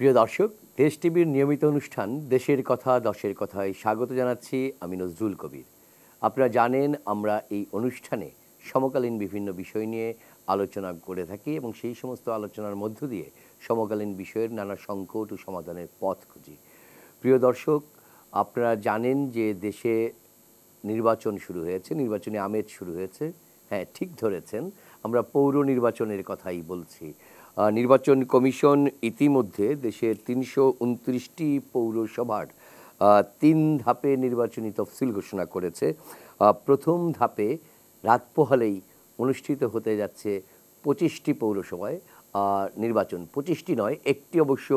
প্রিয় দর্শক, দেশ টিভির নিয়মিত অনুষ্ঠান দেশের কথা দশের কথায় স্বাগত জানাচ্ছি আমি নজরুল কবির। আপনারা জানেন আমরা এই অনুষ্ঠানে সমকালীন বিভিন্ন বিষয় নিয়ে আলোচনা করে থাকি এবং সেই সমস্ত আলোচনার মধ্য দিয়ে সমকালীন বিষয়ের নানা সংকট ও সমাধানের পথ খুঁজি। প্রিয় দর্শক, আপনারা জানেন যে দেশে নির্বাচন শুরু হয়েছে, নির্বাচনী আমেজ শুরু হয়েছে। হ্যাঁ, ঠিক ধরেছেন, আমরা পৌর নির্বাচনের কথাই বলছি। নির্বাচন কমিশন ইতিমধ্যে দেশের ৩২৯টি পৌরসভার ৩ ধাপে নির্বাচনী তফসিল ঘোষণা করেছে। প্রথম ধাপে রাত পোহালেই অনুষ্ঠিত হতে যাচ্ছে ২৫টি পৌরসভায় নির্বাচন। ২৫টি নয়, একটি অবশ্য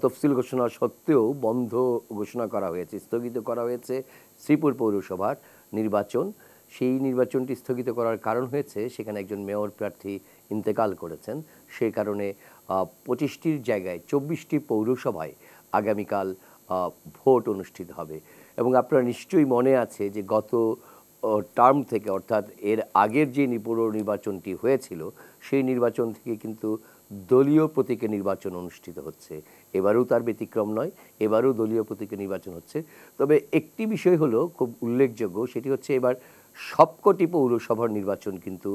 তফসিল ঘোষণা সত্ত্বেও বন্ধ ঘোষণা করা হয়েছে, স্থগিত করা হয়েছে শ্রীপুর পৌরসভার নির্বাচন। সেই নির্বাচনটি স্থগিত করার কারণ হয়েছে সেখানে একজন মেয়র প্রার্থী ইন্তেকাল করেছেন। সেই কারণে ২৫টির জায়গায় ২৪টি পৌরসভায় আগামীকাল ভোট অনুষ্ঠিত হবে। এবং আপনার নিশ্চয়ই মনে আছে যে গত টার্ম থেকে, অর্থাৎ এর আগের যে পৌর নির্বাচনটি হয়েছিল সেই নির্বাচন থেকে কিন্তু দলীয় প্রতীকে নির্বাচন অনুষ্ঠিত হচ্ছে। এবারেও তার ব্যতিক্রম নয়, এবারেও দলীয় প্রতীকে নির্বাচন হচ্ছে। তবে একটি বিষয় হলো খুব উল্লেখযোগ্য, সেটি হচ্ছে এবার সবকটি পৌরসভার নির্বাচন কিন্তু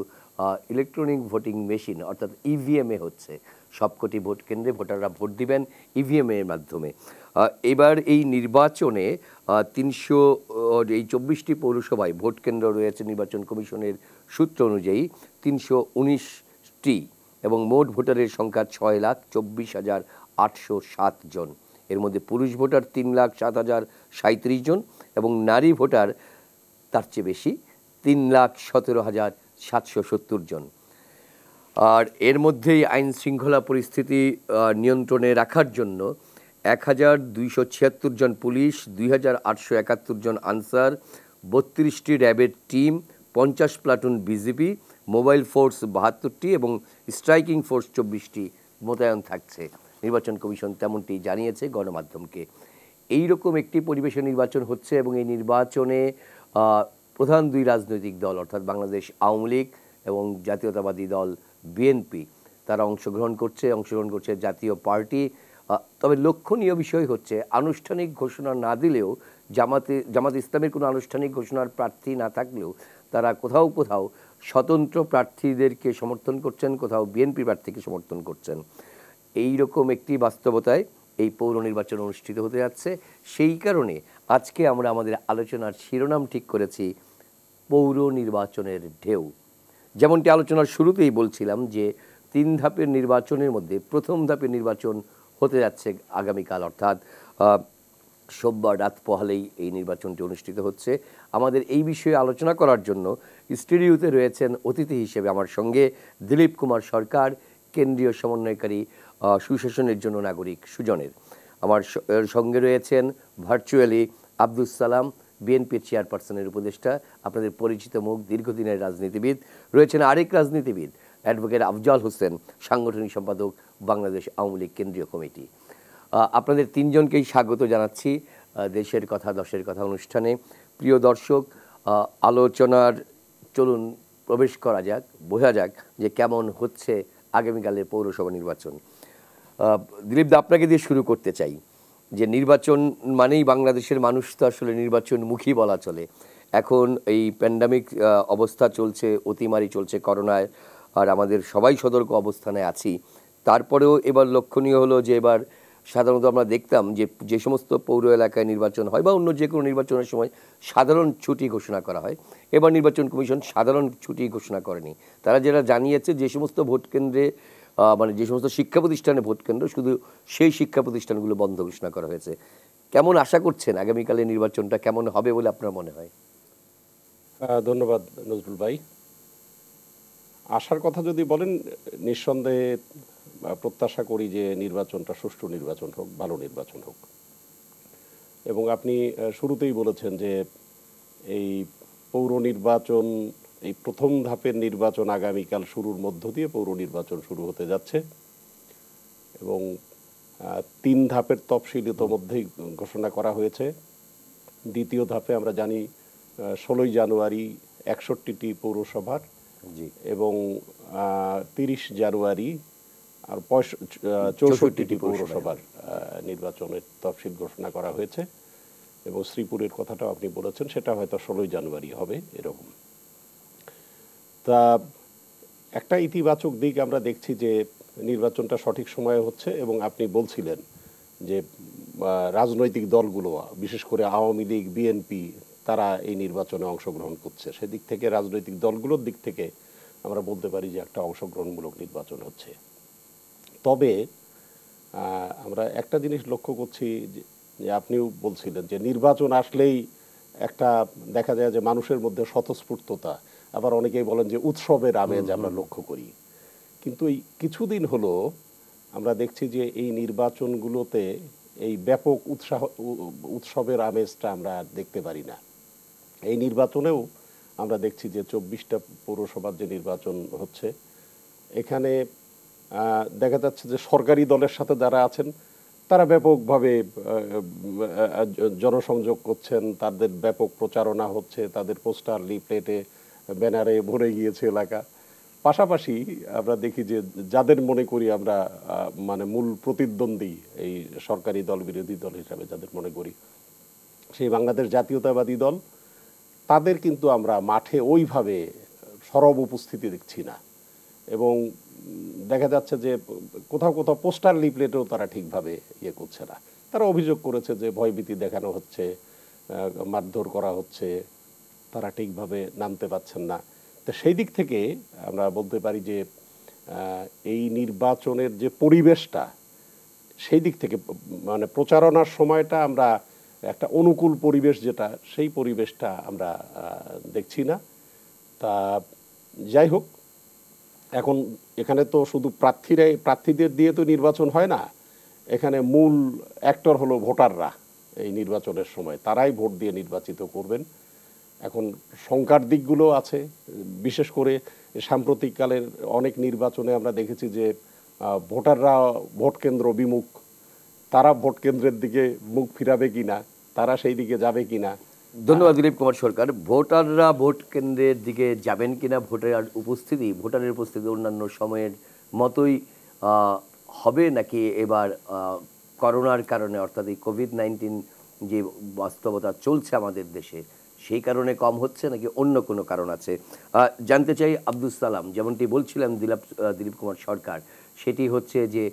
ইলেকট্রনিক ভোটিং মেশিন অর্থাৎ ইভিএমে হচ্ছে। সবকটি ভোট কেন্দ্রে ভোটাররা ভোট দিবেন ইভিএমের মাধ্যমে। এবার এই নির্বাচনে ২৪টি পৌরসভায় ভোট কেন্দ্র রয়েছে নির্বাচন কমিশনের সূত্র অনুযায়ী ৩১৯টি, এবং মোট ভোটারের সংখ্যা ৬,২৪,৮০৭ জন। এর মধ্যে পুরুষ ভোটার ৩,০৭,০৩৭ জন এবং নারী ভোটার তার চেয়ে বেশি ৩,১৭,৭৭০ জন। আর এর মধ্যেই আইন শৃঙ্খলা পরিস্থিতি নিয়ন্ত্রণে রাখার জন্য ১,২৭৬ জন পুলিশ, ২,৮৭১ জন আনসার, ৩২টি র্যাবের team, ৫০ platoon BGB, mobile force ৭২টি এবং স্ট্রাইকিং ফোর্স ২৪টি মোতায়েন থাকছে। নির্বাচন কমিশন তেমনটি জানিয়েছে গণমাধ্যমকে। এই রকম একটি পরিবেশে নির্বাচন হচ্ছে এবং এই নির্বাচনে প্রধান দুই রাজনৈতিক দল অর্থাৎ বাংলাদেশ আওয়ামী লীগ এবং জাতীয়তাবাদী দল বিএনপি তারা অংশগ্রহণ করছে জাতীয় পার্টি। তবে লক্ষণীয় বিষয় হচ্ছে আনুষ্ঠানিক ঘোষণা না দিলেও জামাত ইসলামের কোনো আনুষ্ঠানিক ঘোষণার প্রার্থী না থাকলেও তারা কোথাও কোথাও স্বতন্ত্র প্রার্থীদেরকে সমর্থন করছেন, কোথাও বিএনপি প্রার্থীকে সমর্থন করছেন। এই রকম একটি বাস্তবতায় এই পৌর নির্বাচন অনুষ্ঠিত হতে যাচ্ছে। সেই কারণে আজকে আমরা আমাদের আলোচনার শিরোনাম ঠিক করেছি পৌর নির্বাচনের ঢেউ। যেমনটি আলোচনার শুরুতেই বলছিলাম যে ৩ ধাপের নির্বাচনের মধ্যে প্রথম ধাপের নির্বাচন হতে যাচ্ছে আগামীকাল, অর্থাৎ সোমবার রাত পোহালেই এই নির্বাচনটি অনুষ্ঠিত হচ্ছে। আমাদের এই বিষয়ে আলোচনা করার জন্য স্টুডিওতে রয়েছেন অতিথি হিসেবে আমার সঙ্গে দিলীপ কুমার সরকার, কেন্দ্রীয় সমন্বয়কারী সুশাসনের জন্য নাগরিক সুজনের। আমার সঙ্গে রয়েছেন ভার্চুয়ালি আব্দুস সালাম, বিএনপির চেয়ারপারসনের উপদেষ্টা, আপনাদের পরিচিত মুখ, দীর্ঘদিনের রাজনীতিবিদ। রয়েছেন আরেক রাজনীতিবিদ অ্যাডভোকেট আফজাল হোসেন, সাংগঠনিক সম্পাদক, বাংলাদেশ আওয়ামী লীগ কেন্দ্রীয় কমিটি। আপনাদের তিনজনকেই স্বাগত জানাচ্ছি দেশের কথা দশের কথা অনুষ্ঠানে। প্রিয় দর্শক, আলোচনার চলুন প্রবেশ করা যাক, বোঝা যাক যে কেমন হচ্ছে আগামীকালের পৌরসভা নির্বাচন। দিলীপ দা, আপনাকে দিয়ে শুরু করতে চাই যে নির্বাচন মানেই বাংলাদেশের মানুষ তো আসলে নির্বাচনমুখী বলা চলে। এখন এই প্যান্ডামিক অবস্থা চলছে, অতিমারি চলছে করোনায়, আর আমাদের সবাই সতর্ক অবস্থানে আছি। তারপরেও এবার লক্ষণীয় হলো যে এবার সাধারণত আমরা দেখতাম যে সমস্ত পৌর এলাকায় নির্বাচন হয় বা অন্য যে কোনো নির্বাচনের সময় সাধারণ ছুটি ঘোষণা করা হয়। এবার নির্বাচন কমিশন সাধারণ ছুটি ঘোষণা করেনি। তারা যেটা জানিয়েছে যে সমস্ত ভোট কেন্দ্রে মানে যে সমস্ত শিক্ষা প্রতিষ্ঠানে ভোট কেন্দ্র, শুধু সেই শিক্ষা প্রতিষ্ঠানগুলো বন্ধ ঘোষণা করা হয়েছে। কেমন আশা করছেন আগামীকালের নির্বাচনটা কেমন হবে বলে আপনার মনে হয়? ধন্যবাদ নজরুল ভাই। আশার কথা যদি বলেন, নিঃসন্দেহে প্রত্যাশা করি যে নির্বাচনটা সুষ্ঠু নির্বাচন হোক, ভালো নির্বাচন হোক। এবং আপনি শুরুতেই বলেছেন যে এই পৌর নির্বাচন, এই প্রথম ধাপের নির্বাচন আগামীকাল শুরুর মধ্য দিয়ে পৌর নির্বাচন শুরু হতে যাচ্ছে এবং ৩ ধাপের তফসিল ইতোমধ্যেই ঘোষণা করা হয়েছে। দ্বিতীয় ধাপে আমরা জানি ১৬ই জানুয়ারি ৬১টি পৌরসভার এবং ৩০ জানুয়ারি আর 64টি 64টি পৌরসভার নির্বাচনের তফসিল ঘোষণা করা হয়েছে। এবং শ্রীপুরের কথাটাও আপনি বলেছেন, সেটা হয়তো 16ই জানুয়ারি হবে এরকম। তা একটা ইতিবাচক দিক আমরা দেখছি যে নির্বাচনটা সঠিক সময়ে হচ্ছে, এবং আপনি বলছিলেন যে রাজনৈতিক দলগুলো, বিশেষ করে আওয়ামী লীগ, বিএনপি, তারা এই নির্বাচনে অংশগ্রহণ করছে। সেদিক থেকে রাজনৈতিক দলগুলোর দিক থেকে আমরা বলতে পারি যে একটা অংশগ্রহণমূলক নির্বাচন হচ্ছে। তবে আমরা একটা জিনিস লক্ষ্য করছি যে আপনিও বলছিলেন যে নির্বাচন আসলেই একটা দেখা যায় যে মানুষের মধ্যে স্বতঃস্ফূর্ততা, আবার অনেকেই বলেন যে উৎসবের আমেজ আমরা লক্ষ্য করি। কিন্তু এই কিছুদিন হলো আমরা দেখছি যে এই নির্বাচনগুলোতে এই ব্যাপক উৎসবের আমেজটা আমরা দেখতে পারি না। এই নির্বাচনেও আমরা দেখছি যে 24টা পৌরসভার যে নির্বাচন হচ্ছে, এখানে দেখা যাচ্ছে যে সরকারি দলের সাথে যারা আছেন তারা ব্যাপকভাবে জনসংযোগ করছেন, তাদের ব্যাপক প্রচারণা হচ্ছে, তাদের পোস্টার, লিফলেটে, ব্যানারে ভরে গিয়েছে এলাকা। পাশাপাশি আমরা দেখি যে যাদের মনে করি আমরা মানে মূল প্রতিদ্বন্দ্বী এই সরকারি দল, বিরোধী দল হিসাবে যাদের মনে করি, সেই বাংলাদেশ জাতীয়তাবাদী দল, তাদের কিন্তু আমরা মাঠে ওইভাবে সরব উপস্থিতি দেখছি না। এবং দেখা যাচ্ছে যে কোথাও কোথাও পোস্টার, লিফলেটেও তারা ঠিকভাবে ইয়ে করছে না। তারা অভিযোগ করেছে যে ভয়ভীতি দেখানো হচ্ছে, মারধর করা হচ্ছে, তারা ঠিকভাবে নামতে পারছেন না। তো সেই দিক থেকে আমরা বলতে পারি যে এই নির্বাচনের যে পরিবেশটা, সেই দিক থেকে মানে প্রচারণার সময়টা আমরা একটা অনুকূল পরিবেশ, যেটা সেই পরিবেশটা আমরা দেখছি না। তা যাই হোক, এখন এখানে তো শুধু প্রার্থীদের দিয়ে তো নির্বাচন হয় না, এখানে মূল অ্যাক্টর হলো ভোটাররা। এই নির্বাচনের সময় তারাই ভোট দিয়ে নির্বাচিত করবেন। এখন সংখ্যার দিকগুলো আছে, বিশেষ করে সাম্প্রতিককালের অনেক নির্বাচনে আমরা দেখেছি যে ভোটাররা ভোট কেন্দ্র বিমুখ, তারা ভোট কেন্দ্রের দিকে মুখ ফিরাবে কিনা, তারা সেই দিকে যাবে কিনা। ধন্যবাদ দিলীপ কুমার সরকার। ভোটাররা ভোট কেন্দ্রের দিকে যাবেন কিনা, ভোটারের উপস্থিতি অন্যান্য সময়ের মতোই হবে, নাকি এবার করোনার কারণে, অর্থাৎ এই কোভিড-19 যে বাস্তবতা চলছে আমাদের দেশে, সেই কারণে কম হচ্ছে, নাকি অন্য কোনো কারণ আছে? জানতে চাই আব্দুল সালাম। যেমনটি বলছিলাম দিলীপ কুমার সরকার, সেটি হচ্ছে যে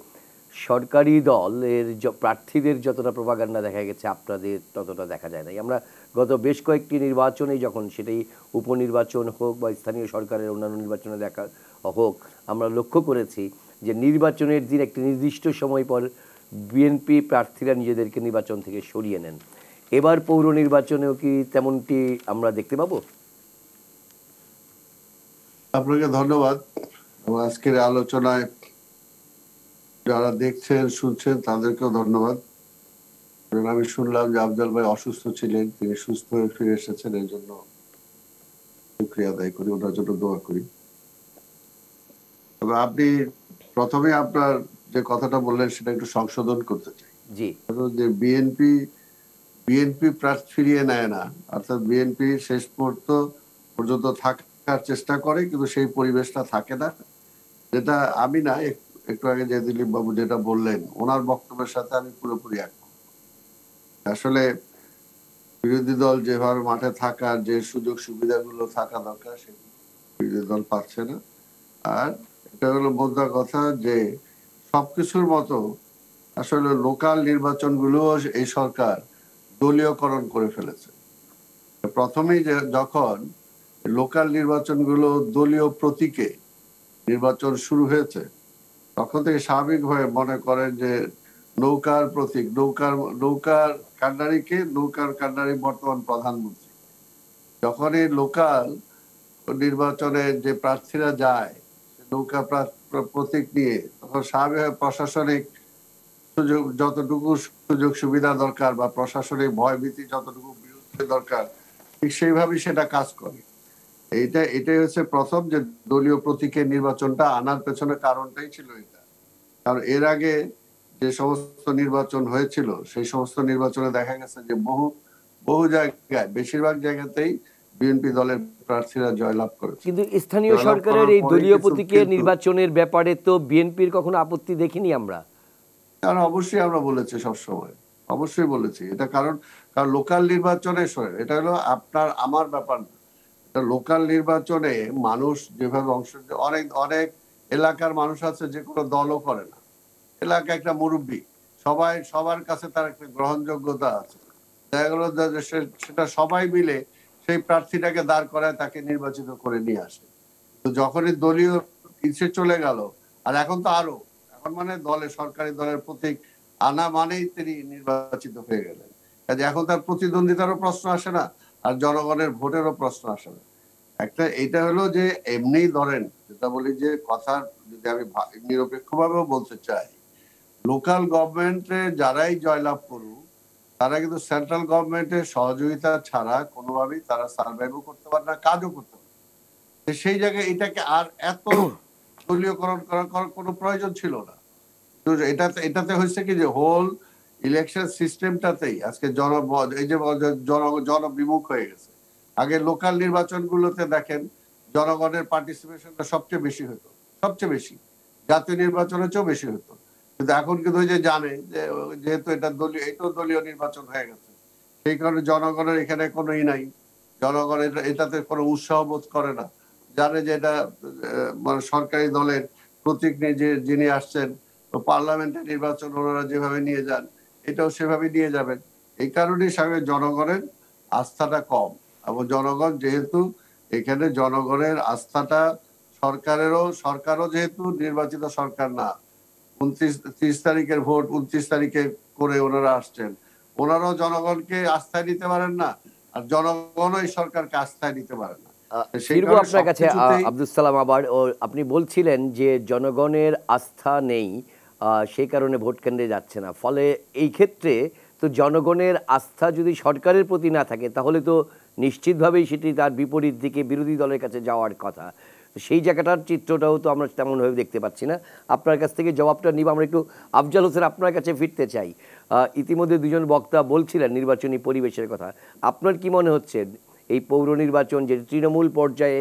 সরকারি দলের প্রার্থীদের যতটা প্রপাগান্ডা দেখা গেছে, আপনাদের ততটা দেখা যায় নাই। আমরা গত বেশ কয়েকটি নির্বাচনে, যখন সেটাই উপনির্বাচন হোক বা স্থানীয় সরকারের অন্যান্য নির্বাচনে দেখা হোক, আমরা লক্ষ্য করেছি যে নির্বাচনের দিন একটি নির্দিষ্ট সময় পর বিএনপি প্রার্থীরা নিজেদেরকে নির্বাচন থেকে সরিয়ে নেন। এবার পৌর নির্বাচনেও কি তেমনটি আমরা দেখতে পাবো? আপনাকে ধন্যবাদ। আজকের আলোচনায় যারা দেখছেন, শুনছেন, তাদেরকেও ধন্যবাদ। আমি শুনলাম যে আফজাল ভাই অসুস্থ ছিলেন, তিনি সুস্থ হয়ে ফিরে এসেছেন, এর জন্য শুকরিয়া আদায় করি, ওনার জন্য দোয়া করি। তবে আপনি প্রথমে আপনার যে কথাটা বললেন সেটা একটু সংশোধন করতে চাই। জি, যে বিএনপি প্রার্থী ফিরিয়ে নেয় না, অর্থাৎ বিএনপি শেষ মুহূর্ত পর্যন্ত থাকার চেষ্টা করে, কিন্তু সেই পরিবেশটা থাকে না। যেটা আমি না, একটু আগে যে দিলীপ বাবু যেটা বললেন, ওনার বক্তব্যের সাথে আমি পুরোপুরি একমত। আসলে বিরোধী দল যেভাবে মাঠে থাকার যে সুযোগ সুবিধাগুলো থাকা দরকার, সেগুলো বিরোধী দল পাচ্ছে না। আর এটা হলো মোদ্দা কথা যে সবকিছুর মতো আসলে লোকাল নির্বাচনগুলো এই সরকার দলীয়করণ করে ফেলেছে। প্রথমেই যখন লোকাল নির্বাচনগুলো দলীয় প্রতীকে নির্বাচন শুরু হয়েছে, তখন থেকে স্বাভাবিকভাবে মনে করেন যে নৌকার প্রতীক, নৌকার কান্ডারি বর্তমান প্রধানমন্ত্রী। যখন এই লোকাল নির্বাচনে যে প্রার্থীরা যায় নৌকা প্রতীক নিয়ে, তখন স্বাভাবিকভাবে প্রশাসনিক যতটুকু সুযোগ সুবিধা দরকার বা প্রশাসনিক ভয়ভীতি যতটুকু বিরুদ্ধে দরকার, ঠিক সেইভাবেই সেটা কাজ করে। এটাই হচ্ছে প্রথম যে দলীয় প্রতীকের নির্বাচনটা আনার পেছনে কারণটাই ছিল এটা। কারণ এর আগে যে সমস্ত নির্বাচন হয়েছিল, সেই সমস্ত নির্বাচনে দেখা গেছে যে বহু জায়গায়, বেশিরভাগ জায়গাতেই বিএনপি দলের প্রার্থীরা জয়লাভ করেছে। কিন্তু স্থানীয় জয়লাভ সরকারের করার এই পরে দলীয় কিছু প্রতীকের কিন্তু নির্বাচনের ব্যাপারে তো বিএনপির কখনো আপত্তি দেখিনি আমরা। কারণ অবশ্যই আমরা বলেছি সবসময়, অবশ্যই বলেছি এটা, কারণ কারণ লোকাল নির্বাচনে এটা হলো আপনার আমার ব্যাপার না। এটা লোকাল নির্বাচনে মানুষ যেভাবে অংশ অনেক অনেক এলাকার মানুষ আছে যে কোনো দলও করে না, এলাকা একটা মুরব্বী, সবার কাছে তার একটা গ্রহণযোগ্যতা আছে, দেখা গেল সেটা সবাই মিলে সেই প্রার্থীটাকে দাঁড় করায় তাকে নির্বাচিত করে নিয়ে আসে। তো যখনই দলীয় ইচ্ছে চলে গেল, আর এখন তো আরো, এখন মানে সরকারি দলের প্রতীক আনা মানেই তিনি নির্বাচিত হয়ে গেলেন, কাজে এখন তার প্রতিদ্বন্দ্বিতারও প্রশ্ন আসে না, আর জনগণের ভোটেরও প্রশ্ন আসে না। একটা এটা হলো যে এমনি ধরেন যেটা বলি যে কথার, যদি আমি নিরপেক্ষ ভাবেও বলতে চাই, লোকাল গভর্নমেন্টে যারাই জয়লাভ করুক তারা কিন্তু সেন্ট্রাল গভর্নমেন্টের সহযোগিতা ছাড়া কোনোভাবেই তারা সার্ভাইভও করতে পারে না, কাজও করতে পারে না। সেই জায়গায় এটাকে আর এত দলীয়করণ করার কোনো প্রয়োজন ছিল না। তো এটাতে হয়েছে কি যে হোল ইলেকশন সিস্টেমটাতেই আজকে এই যে জনবিমুখ হয়ে গেছে। আগে লোকাল নির্বাচনগুলোতে দেখেন জনগণের পার্টিসিপেশনটা সবচেয়ে বেশি হতো, সবচেয়ে বেশি, জাতীয় নির্বাচনের চেয়েও বেশি হতো। কিন্তু এখন কিন্তু ওই যে জানে যে যেহেতু এটাও দলীয় নির্বাচন হয়ে গেছে, সেই কারণে জনগণের এখানে কোনো নাই, জনগণ এটাতে কোনো উৎসাহ বোধ করে না, জানে যে এটা মানে সরকারি দলের প্রতীক নিয়ে যিনি আসছেন, পার্লামেন্টের নির্বাচন ওনারা যেভাবে নিয়ে যান এটাও সেভাবে নিয়ে যাবেন। এই কারণেই সামনে জনগণের আস্থাটা কম, এবং জনগণ যেহেতু এখানে জনগণের আস্থাটা সরকারও যেহেতু নির্বাচিত সরকার না, 30 তারিখের ভোট 29 তারিখে করে ওনারা আসছেন, ওনারাও জনগণকে আস্থায় নিতে পারেন না, আর জনগণও এই সরকারকে আস্থায় নিতে পারে না। সেই ফিরবো কারণে আপনার কাছে সবকিছুতেই আব্দুল সালাম আবার। আপনি বলছিলেন যে জনগণের আস্থা নেই, সেই কারণে ভোট কেন্দ্রে যাচ্ছে না। ফলে এই ক্ষেত্রে তো জনগণের আস্থা যদি সরকারের প্রতি না থাকে তাহলে তো নিশ্চিতভাবেই সেটি তার বিপরীত দিকে বিরোধী দলের কাছে যাওয়ার কথা। সেই জায়গাটার চিত্রটাও তো আমরা তেমনভাবে দেখতে পাচ্ছি না। আপনার কাছ থেকে জবাবটা নিব। আমরা একটু আফজাল হোসেন আপনার কাছে ফিরতে চাই। ইতিমধ্যে দুজন বক্তা বলছিলেন নির্বাচনী পরিবেশের কথা। আপনার কি মনে হচ্ছে এই পৌর নির্বাচন যে তৃণমূল পর্যায়ে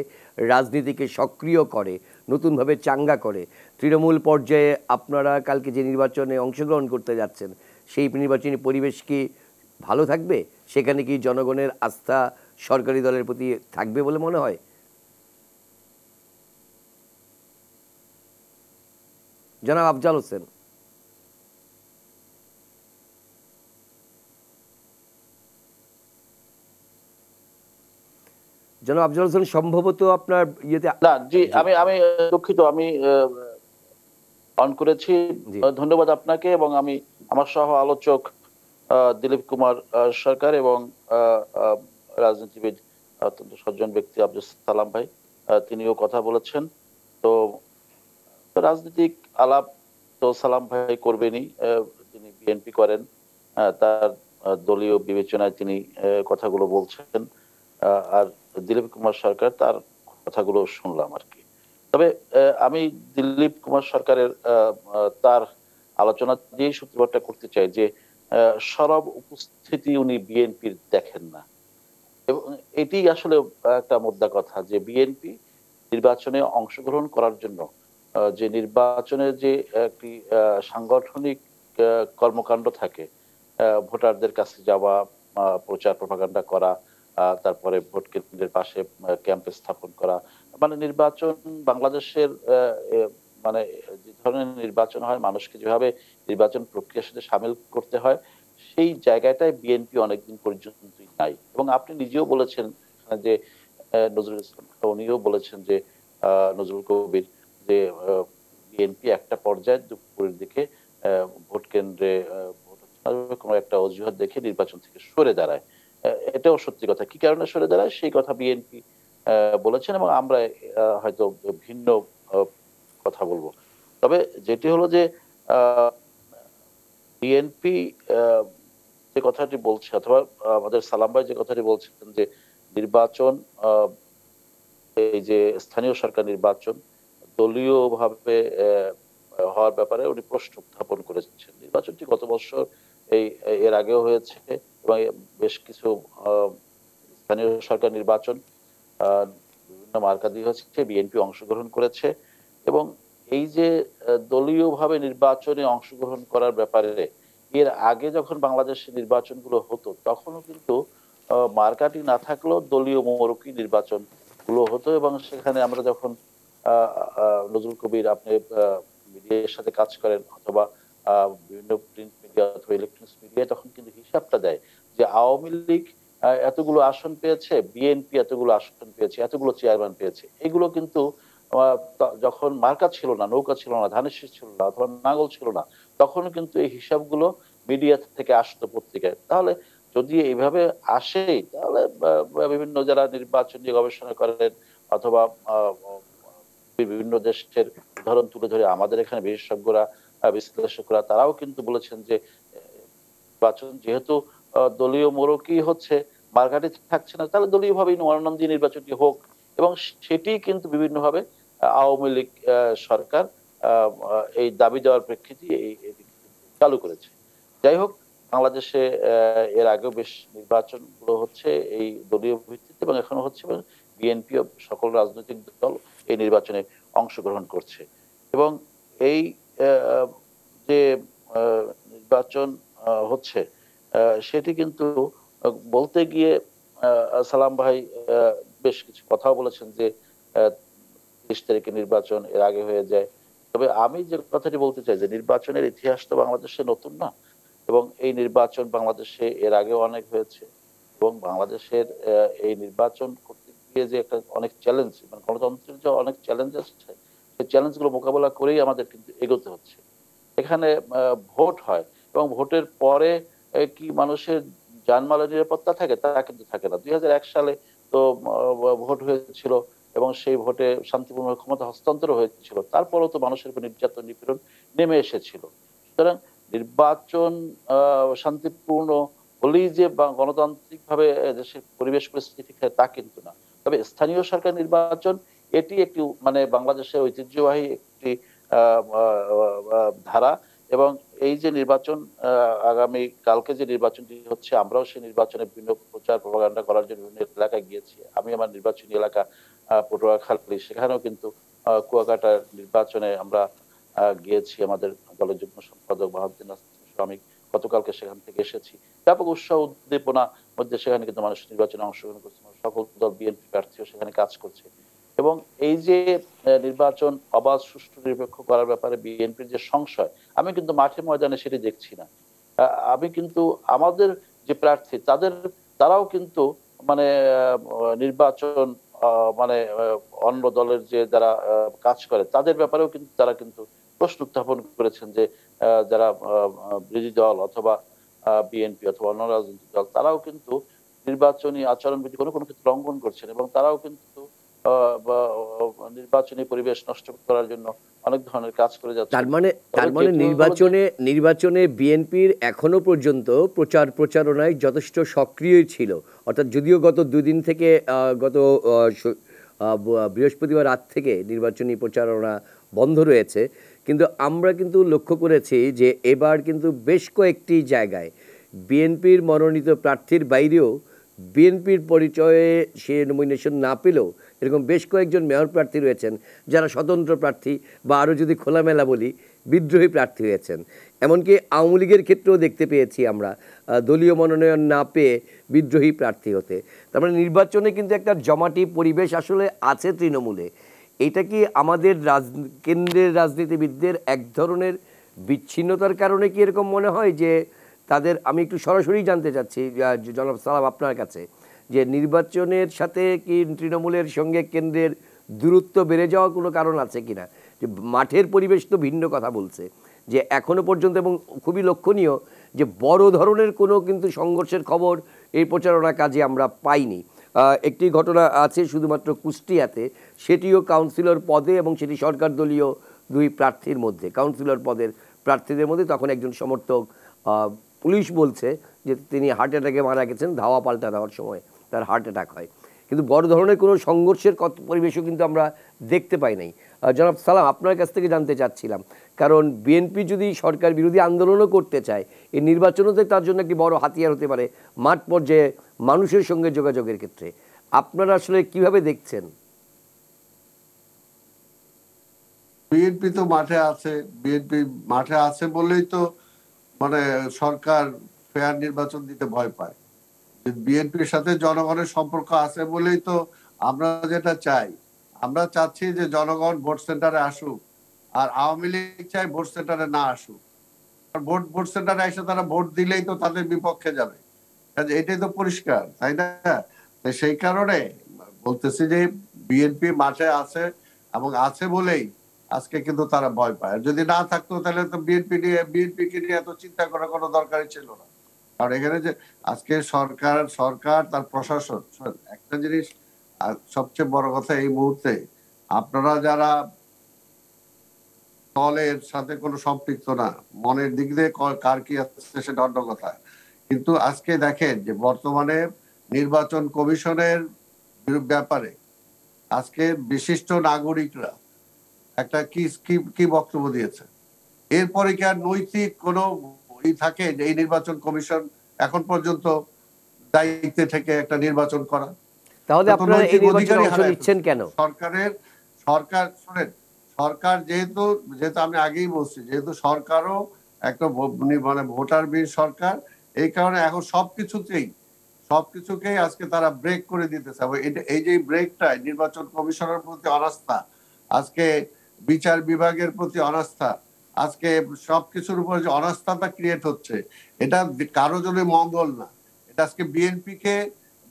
রাজনীতিকে সক্রিয় করে, নতুনভাবে চাঙ্গা করে, তৃণমূল পর্যায়ে আপনারা কালকে যে নির্বাচনে অংশগ্রহণ করতে যাচ্ছেন সেই নির্বাচনী পরিবেশ কি ভালো থাকবে? সেখানে কি জনগণের আস্থা সরকারি দলের প্রতি থাকবে বলে মনে হয়? জনাব আফজাল হোসেন। জনাব আফজাল হোসেন সম্ভবত আপনার ইয়েতে না, জি, আমি আমি দুঃখিত, আমি অন করেছি। জি ধন্যবাদ আপনাকে, এবং আমি আমার সহ আলোচক দিলীপ কুমার সরকার এবং রাজনীতিবিদ অত্যন্ত সজ্জন ব্যক্তি আব্দুল সালাম ভাই, তিনিও কথা বলেছেন। তো রাজনৈতিক আলাপ তো সালাম ভাই করবেনই, তিনি বিএনপি করেন, তার দলীয় বিবেচনায় তিনি কথাগুলো বলছেন। আর দিলীপ কুমার সরকার তার কথাগুলো শুনলাম আর কি। তবে আমি দিলীপ কুমার সরকারের তার আলোচনা দিয়েই সূত্রপাতটা করতে চাই যে সরব উপস্থিতি উনি বিএনপির দেখেন না, এবং এটি আসলে একটা মোদ্দা কথা যে বিএনপি নির্বাচনে অংশগ্রহণ করার জন্য যে নির্বাচনের যে একটি সাংগঠনিক কর্মকাণ্ড থাকে, ভোটারদের কাছে যাওয়া, প্রচার প্রপাগান্ডা করা, তারপরে ভোট কেন্দ্রের পাশে ক্যাম্প স্থাপন করা, মানে নির্বাচন বাংলাদেশের মানে যে ধরনের নির্বাচন হয়, মানুষকে যেভাবে নির্বাচন প্রক্রিয়ার সাথে সামিল করতে হয়, সেই জায়গাটায় বিএনপি অনেকদিন পর্যন্তই নাই। এবং আপনি নিজেও বলেছেন যে নজরুল ইসলাম, উনিও বলেছেন যে নজরুল কবির, যে বিএনপি একটা পর্যায়ে দুপুরের দিকে ভোট কেন্দ্রে ভোট কোনো একটা অজুহাত দেখে নির্বাচন থেকে সরে দাঁড়ায়। এটাও সত্যি কথা। কি কারণে সরে দাঁড়ায় সেই কথা বিএনপি বলেছেন, এবং আমরা হয়তো ভিন্ন কথা বলবো। তবে যেটি হলো যে বিএনপি যে কথাটি বলছে, অথবা আমাদের সালাম ভাই যে কথাটি বলছেন যে নির্বাচন, এই যে স্থানীয় সরকার নির্বাচন দলীয় ভাবে হওয়ার ব্যাপারে উনি প্রশ্ন উত্থাপন করেছেন। নির্বাচনটি গত বছর এর আগেও হয়েছে, এবং বেশ কিছু স্থানীয় সরকার নির্বাচন বিভিন্ন মার্কা দিয়ে হচ্ছে, বিএনপি অংশগ্রহণ করেছে। এবং এই যে দলীয়ভাবে নির্বাচনে অংশগ্রহণ করার ব্যাপারে এর আগে যখন বাংলাদেশের নির্বাচনগুলো হতো তখনও কিন্তু মার্কাটি না থাকলেও দলীয় মোড়কি নির্বাচন গুলো হতো। এবং সেখানে আমরা যখন নজরুল কবির, আপনি মিডিয়ার সাথে কাজ করেন অথবা বিভিন্ন প্রিন্ট মিডিয়া অথবা ইলেকট্রনিক্স মিডিয়া, তখন কিন্তু হিসাবটা দেয় যে আওয়ামী লীগ এতগুলো আসন পেয়েছে, বিএনপি এতগুলো আসন পেয়েছে, এতগুলো চেয়ারম্যান পেয়েছে। এগুলো কিন্তু যখন মার্কা ছিল না, নৌকা ছিল না, ধানের শীষ ছিল না অথবা নাঙ্গল ছিল না, তখন কিন্তু এই হিসাবগুলো মিডিয়া থেকে আসতো পত্রিকায়। তাহলে যদি এইভাবে আসে তাহলে বিভিন্ন যারা নির্বাচন নিয়ে গবেষণা করেন অথবা বিভিন্ন দেশের উদাহরণ তুলে ধরে আমাদের এখানে বিশেষজ্ঞরা, বিশ্লেষকরা, তারাও কিন্তু বলেছেন যে নির্বাচন যেহেতু দলীয় মোড়কই হচ্ছে, মার্কাটি থাকছে না, তাহলে দলীয় ভাবে মনোনয়ন দিয়ে নির্বাচনটি হোক। এবং সেটি কিন্তু বিভিন্নভাবে আওয়ামী লীগ সরকার এই দাবি দেওয়ার প্রেক্ষিতে চালু করেছে। যাই হোক, বাংলাদেশে এর আগেও বেশ নির্বাচন গুলো হচ্ছে এই দলীয় ভিত্তিতে এবং এখনো হচ্ছে, এবং বিএনপি সকল রাজনৈতিক দল এই নির্বাচনে অংশগ্রহণ করছে। এবং এই যে নির্বাচন হচ্ছে সেটি কিন্তু বলতে গিয়ে সালাম ভাই বেশ কিছু কথাও বলেছেন যে 30 তারিখে নির্বাচন এর আগে হয়ে যায়। তবে আমি যে কথাটি বলতে চাই যে নির্বাচনের ইতিহাস তো বাংলাদেশে নতুন না, এবং এই নির্বাচন বাংলাদেশে এর আগেও অনেক হয়েছে। এবং বাংলাদেশের এই নির্বাচন করতে গিয়ে যে একটা অনেক চ্যালেঞ্জ, মানে গণতন্ত্রের যে অনেক চ্যালেঞ্জ আছে, সেই চ্যালেঞ্জগুলো মোকাবেলা করেই আমাদের কিন্তু এগোতে হচ্ছে। এখানে ভোট হয় এবং ভোটের পরে কি মানুষের জানমালের নিরাপত্তা থাকে? তা কিন্তু থাকে না। 2001 সালে তো ভোট হয়েছিল এবং সেই ভোটে শান্তিপূর্ণ ক্ষমতা হস্তান্তর হয়েছিল, তারপরেও তো মানুষের উপর নির্যাতন নিপীড়ন নেমে এসেছিল। সুতরাং নির্বাচন শান্তিপূর্ণ হলেই যে গণতান্ত্রিক ভাবে দেশের পরিবেশ পরিস্থিতি ঠিক থাকে তা কিন্তু না। তবে স্থানীয় সরকার নির্বাচন এটি একটি মানে বাংলাদেশের ঐতিহ্যবাহী একটি ধারা। এবং এই যে নির্বাচন আগামী কালকে যে নির্বাচনটি হচ্ছে, আমরাও সেই নির্বাচনে বিভিন্ন প্রচার প্রপাগান্ডা করার জন্য বিভিন্ন এলাকায় গিয়েছি। আমি আমার নির্বাচনী এলাকা পটুয়াখালী, সেখানেও কিন্তু কুয়াকাটার নির্বাচনে আমরা গিয়েছি। আমাদের দলের যুগ্ম সম্পাদক বাহাউদ্দিন শ্রমিক গতকালকে সেখান থেকে এসেছি। ব্যাপক উৎসাহ উদ্দীপনা মধ্যে সেখানে কিন্তু মানুষ নির্বাচনে অংশগ্রহণ করছে, সকল দল বিএনপি প্রার্থীও সেখানে কাজ করছে। এবং এই যে নির্বাচন অবাধ, সুষ্ঠু, নিরপেক্ষ করার ব্যাপারে বিএনপির যে সংশয়, আমি কিন্তু মাঠে ময়দানে সেটি দেখছি না। আমি কিন্তু আমাদের যে প্রার্থী তারাও কিন্তু মানে নির্বাচন মানে অন্য দলের যে যারা কাজ করে তাদের ব্যাপারেও কিন্তু তারা কিন্তু প্রশ্ন উত্থাপন করেছেন যে যারা বিরোধী দল অথবা বিএনপি অথবা অন্য রাজনৈতিক দল, তারাও কিন্তু নির্বাচনী আচরণবিধি কোনো কোনো ক্ষেত্রে লঙ্ঘন করছেন এবং তারাও কিন্তু নির্বাচনী পরিবেশ নষ্ট করার জন্য অনেক ধরনের কাজ করে যাচ্ছে। তার মানে নির্বাচনে বিএনপির এখনো পর্যন্ত প্রচারণায় যথেষ্ট সক্রিয় ছিল। অর্থাৎ যদিও গত দুদিন থেকে গত বৃহস্পতিবার রাত থেকে নির্বাচনী প্রচারণা বন্ধ রয়েছে, কিন্তু আমরা কিন্তু লক্ষ্য করেছি যে এবার কিন্তু বেশ কয়েকটি জায়গায় বিএনপির মনোনীত প্রার্থীর বাইরেও বিএনপির পরিচয়ে সে নমিনেশন না পেলেও এরকম বেশ কয়েকজন মেয়র প্রার্থী রয়েছেন যারা স্বতন্ত্র প্রার্থী বা আরও যদি খোলামেলা বলি বিদ্রোহী প্রার্থী হয়েছেন। এমনকি আওয়ামী লীগের ক্ষেত্রেও দেখতে পেয়েছি আমরা দলীয় মনোনয়ন না পেয়ে বিদ্রোহী প্রার্থী হতে। তার মানে নির্বাচনে কিন্তু একটা জমাটি পরিবেশ আসলে আছে তৃণমূলে। এটা কি আমাদের কেন্দ্রের রাজনীতিবিদদের এক ধরনের বিচ্ছিন্নতার কারণে কি এরকম মনে হয় যে তাদের, আমি একটু সরাসরি জানতে চাচ্ছি জনাব সালাম আপনার কাছে, যে নির্বাচনের সাথে কি তৃণমূলের সঙ্গে কেন্দ্রের দূরত্ব বেড়ে যাওয়ার কোনো কারণ আছে কিনা? যে মাঠের পরিবেশ তো ভিন্ন কথা বলছে, যে এখনো পর্যন্ত এবং খুবই লক্ষণীয় যে বড় ধরনের কোনো কিন্তু সংঘর্ষের খবর এই প্রচারণা কাজে আমরা পাইনি। একটি ঘটনা আছে শুধুমাত্র কুষ্টিয়াতে, সেটিও কাউন্সিলর পদে এবং সেটি সরকার দলীয় দুই প্রার্থীর মধ্যে, কাউন্সিলর পদের প্রার্থীদের মধ্যে। তখন একজন সমর্থক, পুলিশ বলছে যে তিনি হার্ট অ্যাটাকে মারা গেছেন, ধাওয়া পাল্টা দেওয়ার সময় তার হার্ট অ্যাটাক হয়। কিন্তু বড় ধরনের কোনো সংঘর্ষের পরিবেশও কিন্তু আমরা দেখতে পাই নাই। জনাব সালাম, আপনার কাছ থেকে জানতে চাচ্ছিলাম, কারণ বিএনপি যদি সরকার বিরোধী আন্দোলনও করতে চায়, এই নির্বাচনও তার জন্য একটি বড় হাতিয়ার হতে পারে মাঠ পর্যায়ে মানুষের সঙ্গে যোগাযোগের ক্ষেত্রে আপনারা আসলে কিভাবে দেখছেন? বিএনপি তো মাঠে আছে, বিএনপি মাঠে আছে বলেই তো মানে সরকার ফেয়ার নির্বাচন দিতে ভয় পায়। বিএনপির সাথে জনগণের সম্পর্ক আছে বলেই তো আমরা যেটা চাই, আমরা চাচ্ছি যে জনগণ ভোট সেন্টারে আসুক, আর আওয়ামী লীগ চাই ভোট সেন্টারে না আসুক। ভোট সেন্টারে এসে তারা ভোট দিলেই তো তাদের বিপক্ষে যাবে, এটাই তো পরিষ্কার, তাই না? সেই কারণে বলতেছি যে বিএনপি মাঠে আছে, এবং আছে বলেই আজকে কিন্তু তারা ভয় পায়। যদি না থাকতো তাহলে তো বিএনপিকে নিয়ে এত চিন্তা করার কোনো দরকারই ছিল না। কারণ এখানে যে আজকে সরকার তার প্রশাসন, একটা জিনিস সবচেয়ে বড় কথা এই মুহূর্তে, আপনারা যারা দলের সাথে কোনো সম্পৃক্ত না, মনের দিক দিয়ে কার কি আছে সেটা অন্য কথা, কিন্তু আজকে দেখেন যে বর্তমানে নির্বাচন কমিশনের ব্যাপারে আজকে বিশিষ্ট নাগরিকরা একটা কি বক্তব্য দিয়েছে। এরপরে কি আর নৈতিক কোনো থাকে যে এই নির্বাচন কমিশন এখন পর্যন্ত দায়িত্বে থেকে একটা নির্বাচন করা? তাহলে আপনারা এই নির্বাচনে অংশ নিচ্ছেন কেন? সরকার শুনেন, সরকার যেহেতু আমি আগেই বলছি, যেহেতু সরকারও একটা মানে ভোটার বীর সরকার, এই কারণে এখন সবকিছুকেই আজকে তারা ব্রেক করে দিতেছে। এই যে ব্রেকটা, নির্বাচন কমিশনের প্রতি অনাস্থা, আজকে বিচার বিভাগের প্রতি অনাস্থা, আজকে সবকিছুর উপর যে অনাস্থাটা ক্রিয়েট হচ্ছে, এটা কারো জন্য মঙ্গল না। এটা আজকে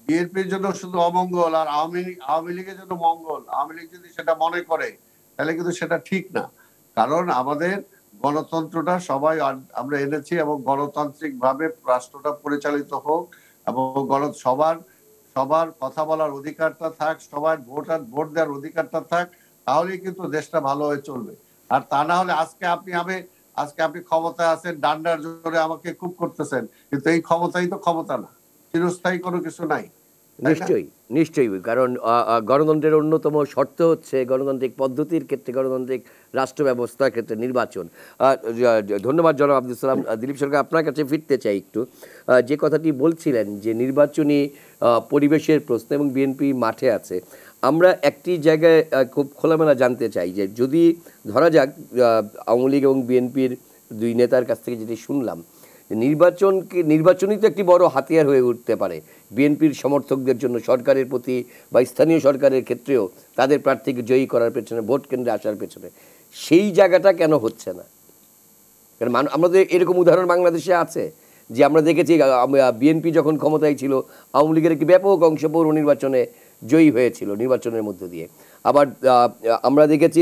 বিএনপির জন্য শুধু অমঙ্গল, আর আওয়ামী লীগের জন্য মঙ্গল। আওয়ামী লীগ যদি সেটা মনে করে তাহলে কিন্তু সেটা ঠিক না। কারণ আমাদের গণতন্ত্রটা সবাই আমরা এনেছি, এবং গণতান্ত্রিক ভাবে রাষ্ট্রটা পরিচালিত হোক, এবং সবার কথা বলার অধিকারটা থাক, সবার ভোট দেওয়ার অধিকারটা থাক, তাহলেই কিন্তু দেশটা ভালো হয়ে চলবে। আর তা না হলে আজকে আপনি ক্ষমতায় আছেন, ডান্ডার জোরে আমাকে খুব করতেছেন, কিন্তু এই ক্ষমতাই তো ক্ষমতা না, চিরস্থায়ী কোনো কিছু নাই। নিশ্চয়ই, কারণ গণতন্ত্রের অন্যতম শর্ত হচ্ছে গণতান্ত্রিক পদ্ধতির ক্ষেত্রে, গণতান্ত্রিক রাষ্ট্র ব্যবস্থার ক্ষেত্রে নির্বাচন। ধন্যবাদ জনাব আব্দুল সালাম। দিলীপ সরকার, আপনার কাছে ফিরতে চাই একটু। যে কথাটি বলছিলেন যে নির্বাচনী পরিবেশের প্রশ্ন এবং বিএনপি মাঠে আছে, আমরা একটি জায়গায় খুব খোলামেলা জানতে চাই যে যদি ধরা যাক আওয়ামী লীগ এবং বিএনপির দুই নেতার কাছ থেকে যেটি শুনলাম, নির্বাচনই তো একটি বড় হাতিয়ার হয়ে উঠতে পারে বিএনপির সমর্থকদের জন্য, সরকারের প্রতি বা স্থানীয় সরকারের ক্ষেত্রেও তাদের প্রার্থীকে জয়ী করার পেছনে, ভোট কেন্দ্রে আসার পেছনে। সেই জায়গাটা কেন হচ্ছে না? কারণ আমাদের এরকম উদাহরণ বাংলাদেশে আছে যে আমরা দেখেছি বিএনপি যখন ক্ষমতায় ছিল, আওয়ামী লীগের একটি ব্যাপক অংশ পৌর নির্বাচনে জয়ী হয়েছিল নির্বাচনের মধ্য দিয়ে। আবার আমরা দেখেছি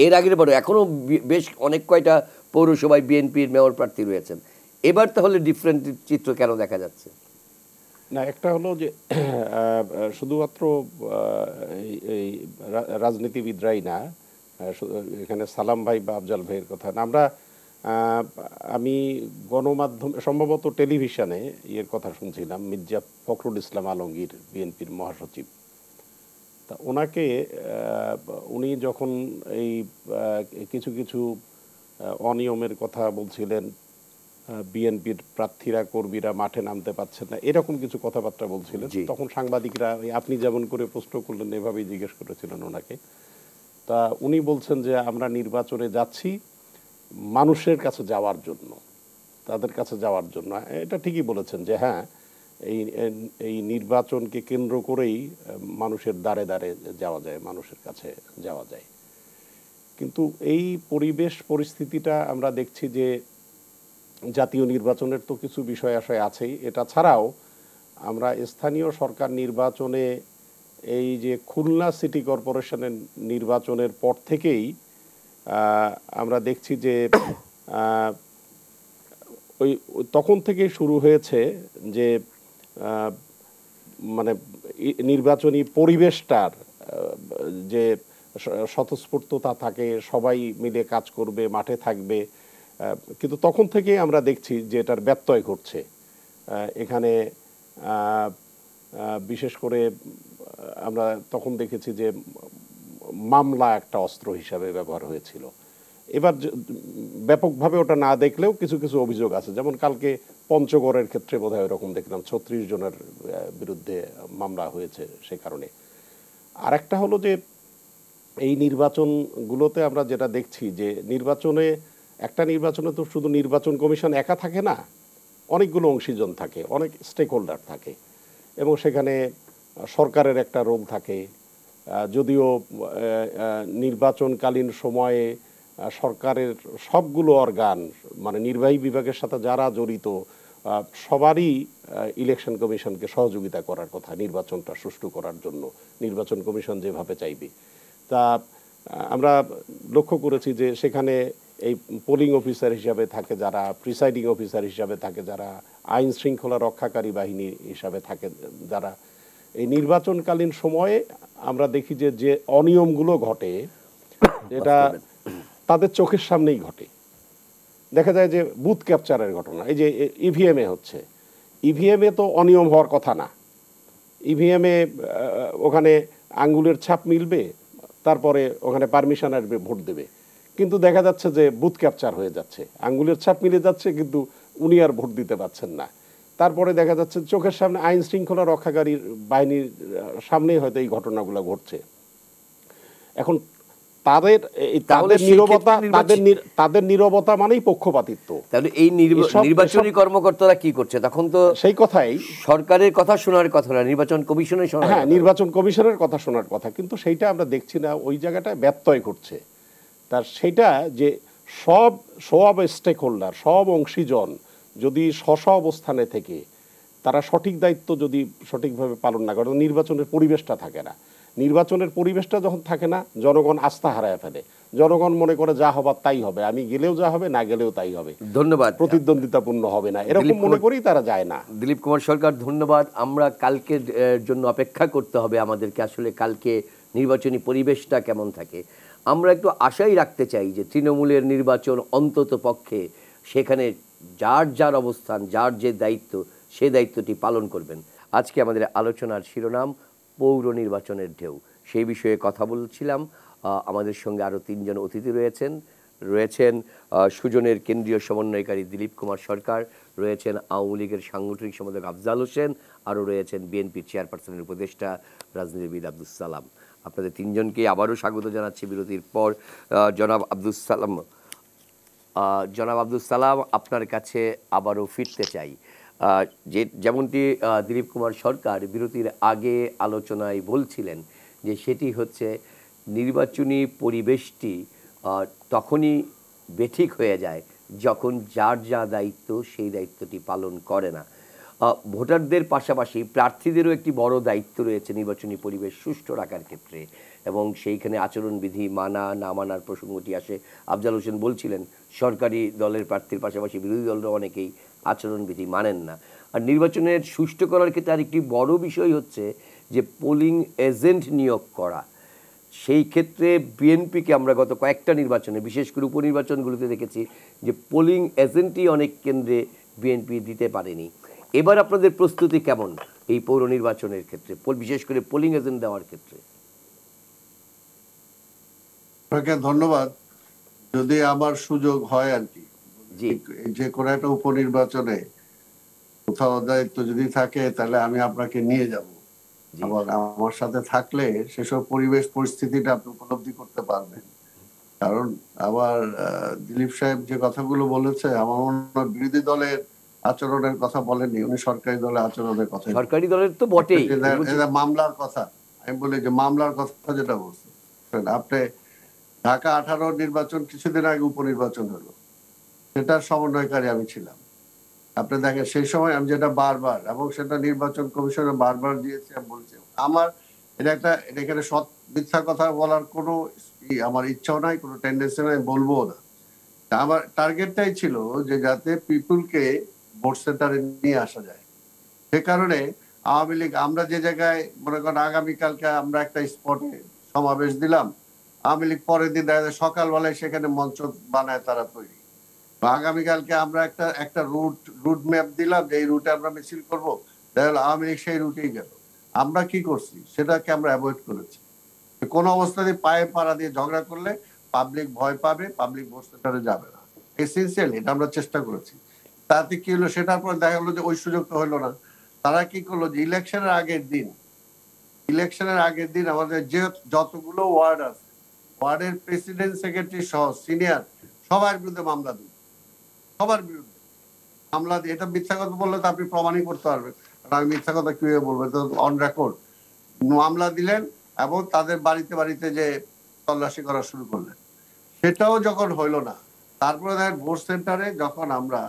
এর আগের পরে এখনও বেশ অনেক কয়টা পৌরসভায় বিএনপির মেয়র প্রার্থী রয়েছেন। এবার তাহলে ডিফারেন্ট চিত্র কেন দেখা যাচ্ছে? না, একটা হলো যে শুধুমাত্র এই রাজনীতিবিদরাই না, এখানে সালাম ভাই বা আফজাল ভাইয়ের কথা না, আমি গণমাধ্যমে সম্ভবত টেলিভিশনে ইয়ের কথা শুনছিলাম, মির্জা ফখরুল ইসলাম আলমগীর, বিএনপির মহাসচিব। তা উনি যখন এই কিছু কিছু অনিয়মের কথা বলছিলেন, বিএনপির প্রার্থীরা, কর্মীরা মাঠে নামতে পারছেন না, এরকম কিছু কথাবার্তা বলছিলেন, তখন সাংবাদিকরা আপনি যেমন করে প্রশ্ন করলেন এভাবেই জিজ্ঞেস করেছিলেন ওনাকে। তা উনি বলছেন যে আমরা নির্বাচনে যাচ্ছি মানুষের কাছে যাওয়ার জন্য, তাদের কাছে যাওয়ার জন্য। এটা ঠিকই বলেছেন যে হ্যাঁ, এই নির্বাচনকে কেন্দ্র করেই মানুষের দ্বারে দ্বারে যাওয়া যায়, মানুষের কাছে যাওয়া যায়। কিন্তু এই পরিস্থিতিটা আমরা দেখছি যে জাতীয় নির্বাচনের তো কিছু বিষয় আশয় আছেই, এটা ছাড়াও আমরা স্থানীয় সরকার নির্বাচনে এই যে খুলনা সিটি কর্পোরেশনের নির্বাচনের পর থেকেই আমরা দেখছি যে তখন থেকেই শুরু হয়েছে যে মানে নির্বাচনী পরিবেশটার যে স্বতঃস্ফূর্ততা থাকে, সবাই মিলে কাজ করবে, মাঠে থাকবে, কিন্তু তখন থেকেই আমরা দেখছি যে এটার ব্যত্যয় ঘটছে। এখানে বিশেষ করে আমরা তখন দেখেছি যে মামলা একটা অস্ত্র হিসাবে ব্যবহার হয়েছিল, এবার ব্যাপকভাবে ওটা না দেখলেও কিছু কিছু অভিযোগ আছে, যেমন কালকে পঞ্চগড়ের ক্ষেত্রে বোধহয় এরকম দেখলাম 36 জনের বিরুদ্ধে মামলা হয়েছে সে কারণে। আর একটা হলো যে এই নির্বাচনগুলোতে আমরা যেটা দেখছি যে একটা নির্বাচনে তো শুধু নির্বাচন কমিশন একা থাকে না, অনেকগুলো অংশীজন থাকে, অনেক স্টেক হোল্ডার থাকে, এবং সেখানে সরকারের একটা রোল থাকে। যদিও নির্বাচনকালীন সময়ে সরকারের সবগুলো অর্গান, মানে নির্বাহী বিভাগের সাথে যারা জড়িত সবারই ইলেকশন কমিশনকে সহযোগিতা করার কথা নির্বাচনটা সুষ্ঠু করার জন্য, নির্বাচন কমিশন যেভাবে চাইবে। তা আমরা লক্ষ্য করেছি যে সেখানে এই পোলিং অফিসার হিসাবে থাকে যারা, প্রিসাইডিং অফিসার হিসাবে থাকে যারা, আইন শৃঙ্খলা রক্ষাকারী বাহিনী হিসাবে থাকে যারা, এই নির্বাচনকালীন সময়ে আমরা দেখি যে যে অনিয়মগুলো ঘটে এটা তাদের চোখের সামনেই ঘটে। দেখা যায় যে বুথ ক্যাপচারের ঘটনা, এই যে ইভিএমে হচ্ছে, ইভিএমে তো অনিয়ম হওয়ার কথা না। ইভিএমে ওখানে আঙ্গুলের ছাপ মিলবে, তারপরে ওখানে পারমিশন আসবে, ভোট দেবে, কিন্তু দেখা যাচ্ছে যে বুথ ক্যাপচার হয়ে যাচ্ছে, আঙ্গুলের ছাপ মিলে যাচ্ছে, কিন্তু উনি আর ভোট দিতে পারছেন না। তারপরে দেখা যাচ্ছে চোখের সামনে আইন শৃঙ্খলা রক্ষাকারী বাহিনীর সামনেই হয়তো এই ঘটনাগুলো ঘটছে। এখন তাদের নীরবতা মানেই পক্ষপাতিত্ব। তাহলে এই নির্বাচনী কর্মকর্তারা কি করছে? তখন তো সেই কথাই সরকারের কথা শোনার কথা না, নির্বাচন কমিশনের, হ্যাঁ, নির্বাচন কমিশনের কথা শোনার কথা, কিন্তু সেইটা আমরা দেখছি না, ওই জায়গাটায় ব্যত্যয় ঘটছে। তার সেইটা যে সব স্টেক হোল্ডার, সব অংশীজন যদি স্ব অবস্থানে থেকে তারা সঠিক দায়িত্ব যদি সঠিকভাবে পালন না করে, নির্বাচনের পরিবেশটা থাকে না। নির্বাচনের পরিবেশটা যখন থাকে না, জনগণ আস্থা হারায় ফেলে। জনগণ মনে করে যা হবার তাই হবে, আমি গেলেও যা হবে, না গেলেও তাই হবে, ধন্যবাদ, প্রতিদ্বন্দ্বিতাপূর্ণ হবে না, এরকম মনে করেই তারা যায় না। দিলীপ কুমার সরকার, ধন্যবাদ। আমরা কালকের জন্য অপেক্ষা করতে হবে আমাদেরকে, আসলে কালকে নির্বাচনী পরিবেশটা কেমন থাকে। আমরা একটু আশাই রাখতে চাই যে তৃণমূলের নির্বাচন অন্তত পক্ষে সেখানে যার যার অবস্থান, যার যে দায়িত্ব, সেই দায়িত্বটি পালন করবেন। আজকে আমাদের আলোচনার শিরোনাম পৌর নির্বাচনের ঢেউ, সেই বিষয়ে কথা বলছিলাম। আমাদের সঙ্গে আরও 3 জন অতিথি রয়েছেন সুজনের কেন্দ্রীয় সমন্বয়কারী দিলীপ কুমার সরকার, রয়েছেন আওয়ামী লীগের সাংগঠনিক সম্পাদক আফজাল হোসেন, আরও রয়েছেন বিএনপির চেয়ারপারসনের উপদেষ্টা রাজনীতিবিদ আব্দুস সালাম। আপনাদের 3 জনকে আবারও স্বাগত জানাচ্ছি বিরতির পর। জনাব আব্দুস সালাম, আপনার কাছে আবারও ফিরতে চাই। যেমনটি দিলীপ কুমার সরকার বিরতির আগে আলোচনায় বলছিলেন, যে সেটি হচ্ছে নির্বাচনী পরিবেশটি তখনই বেঠিক হয়ে যায় যখন যার যা দায়িত্ব সেই দায়িত্বটি পালন করে না। ভোটারদের পাশাপাশি প্রার্থীদেরও একটি বড় দায়িত্ব রয়েছে নির্বাচনী পরিবেশ সুষ্ঠু রাখার ক্ষেত্রে, এবং সেইখানে আচরণবিধি মানা না মানার প্রসঙ্গটি আসে। আফজাল হোসেন বলছিলেন সরকারি দলের প্রার্থীর পাশাপাশি বিরোধী দলরা অনেকেই আচরণবিধি মানেন না। আর নির্বাচনের সুষ্ঠু করার ক্ষেত্রে আরেকটি বড় বিষয় হচ্ছে যে পোলিং এজেন্ট নিয়োগ করা। সেই ক্ষেত্রে বিএনপিকে আমরা গত কয়েকটা নির্বাচনে, বিশেষ করে উপনির্বাচনগুলোতে দেখেছি যে পোলিং এজেন্টই অনেক কেন্দ্রে বিএনপি দিতে পারেনি। এবার আপনাদের প্রস্তুতি কেমন এই পৌর নির্বাচনের ক্ষেত্রে, বিশেষ করে পোলিং এজেন্ট দেওয়ার ক্ষেত্রে? ধন্যবাদ। যদি আমার সুযোগ হয় আর কি, যে কোনো একটা উপনির্বাচনে কোথাও দায়িত্ব যদি থাকে, তাহলে আমি আপনাকে নিয়ে যাব। আবার আমার সাথে থাকলে সেসব পরিবেশ পরিস্থিতিটা আপনি উপলব্ধি করতে পারবেন। কারণ আবার দিলীপ সাহেব যে কথাগুলো বলেছে, আমার মনে হয় বিরোধী দলের আচরণের কথা বলেননি, উনি সরকারি দলের আচরণের কথা, সরকারি দলের তো বটেই, মামলার কথা আমি বলি, যে মামলার কথা যেটা বলছেন আপনি, ঢাকা 18 নির্বাচন কিছুদিন আগে উপনির্বাচন হলো, সেটার সমন্বয়কারী আমি ছিলাম। আপনি দেখেন সেই সময় আমি যেটা বারবার, এবং সেটা নির্বাচন কমিশনে বারবার দিয়েছি, আমি বলছি আমার এখানে সৎ মিথ্যা কথা বলার কোনো আমার ইচ্ছাও নাই, কোনো টেন্ডেন্সি নাই, বলবো না। আমার টার্গেটটাই ছিল যে যাতে পিপুলকে ভোট সেন্টারে নিয়ে আসা যায়। সে কারণে আওয়ামী লীগ, আমরা যে জায়গায় মনে করেন আগামীকালকে আমরা একটা স্পটে সমাবেশ দিলাম, আওয়ামী লীগ পরের দিন দেখা যায় সকালবেলায় সেখানে মঞ্চ বানায় তারা তৈরি। আগামীকালকে আমরা একটা রুট ম্যাপ দিলাম যে এই রুটে আমরা মিছিল করবো, তাহলে আওয়ামী লীগ সেই রুটেই গেল। আমরা কি করছি, সেটাকে আমরা অ্যাভয়েড করেছি। কোনো অবস্থাতে পায়ে পাড়া দিয়ে ঝগড়া করলে পাবলিক ভয় পাবে, পাবলিক ভোট সেন্টারে যাবে না। এসেন্সিয়ালি এটা আমরা চেষ্টা করেছি। তাতে কি হলো, সেটার পর দেখা গেলো যে ওই সুযোগ তো হলো না। তারা কি করলো যে ইলেকশনের আগের দিন আমাদের যে যতগুলো ওয়ার্ড আছে, ওয়ার্ডের প্রেসিডেন্ট, সেক্রেটারি সহ সিনিয়র সবার বিরুদ্ধে মামলা দিন, সবার বিরুদ্ধে মামলা দিয়ে। এটা মিথ্যা কথা বললে তো আপনি প্রমাণই করতে পারবেন, আমি মিথ্যা কথা কিভাবে বলবো, তো অন রেকর্ড মামলা দিলেন এবং তাদের বাড়িতে বাড়িতে যে তল্লাশি করা শুরু করলেন। সেটাও যখন হইলো না, তারপরে দেখেন ভোট সেন্টারে, যখন আমরা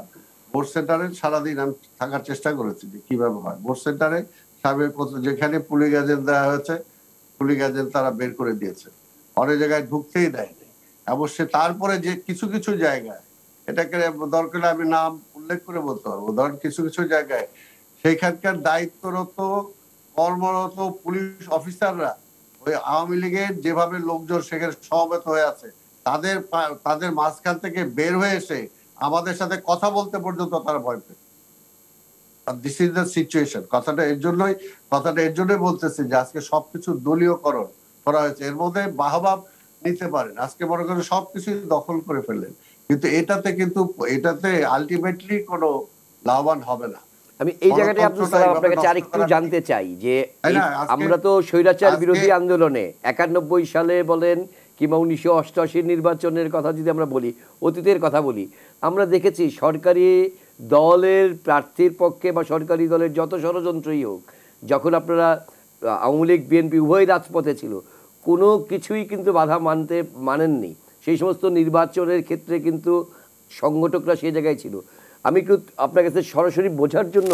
ভোট সেন্টারে সারাদিন আমি থাকার চেষ্টা করেছি যে কিভাবে হয় ভোট সেন্টারে, সাবেক যেখানে পুলিশ এজেন্ট দেওয়া হয়েছে, পুলিশ এজেন্ট তারা বের করে দিয়েছে, অনেক জায়গায় ঢুকতেই দেয়নি। অবশ্য তারপরে যে কিছু কিছু জায়গায়, এটাকে দরকার আমি নাম উল্লেখ করে বলতে পারবো, ধরেন কিছু কিছু জায়গায় সেইখানকার দায়িত্বরত কর্মরত পুলিশ অফিসাররা ওই আওয়ামী লীগের যেভাবে লোকজন সেখানে সমবেত হয়ে আছে, তাদের মাঝখান থেকে বের হয়ে এসে আমাদের সাথে কথা বলতে পর্যন্ত তারা ভয় পেয়ে। This is the situation. কথাটা এর জন্যই বলতেছি যে আজকে সবকিছু দলীয়করণ করা হয়েছে। এর মধ্যে বাহবা নিতে পারেন, আজকে মনে করেন সবকিছু দখল করে ফেললেন, কিন্তু এটাতে আলটিমেটলি কোনো লাভবান হবে না। আমি এই জায়গাটায় আব্দুল সালাম আপনার কাছে আরেকটু জানতে চাই যে আমরা তো স্বৈরাচার বিরোধী আন্দোলনে 91 সালে বলেন কিংবা 1988 নির্বাচনের কথা যদি আমরা বলি, অতীতের কথা বলি, আমরা দেখেছি সরকারি দলের প্রার্থীর পক্ষে বা সরকারি দলের যত ষড়যন্ত্রই হোক, যখন আপনারা আওয়ামী লীগ বিএনপি উভয় রাজপথে ছিল, কোনো কিছুই কিন্তু বাধা মানেননি। সেই সমস্ত নির্বাচনের ক্ষেত্রে কিন্তু সংগঠকরা সেই জায়গায় ছিল। আমি একটু আপনার কাছে সরাসরি বোঝার জন্য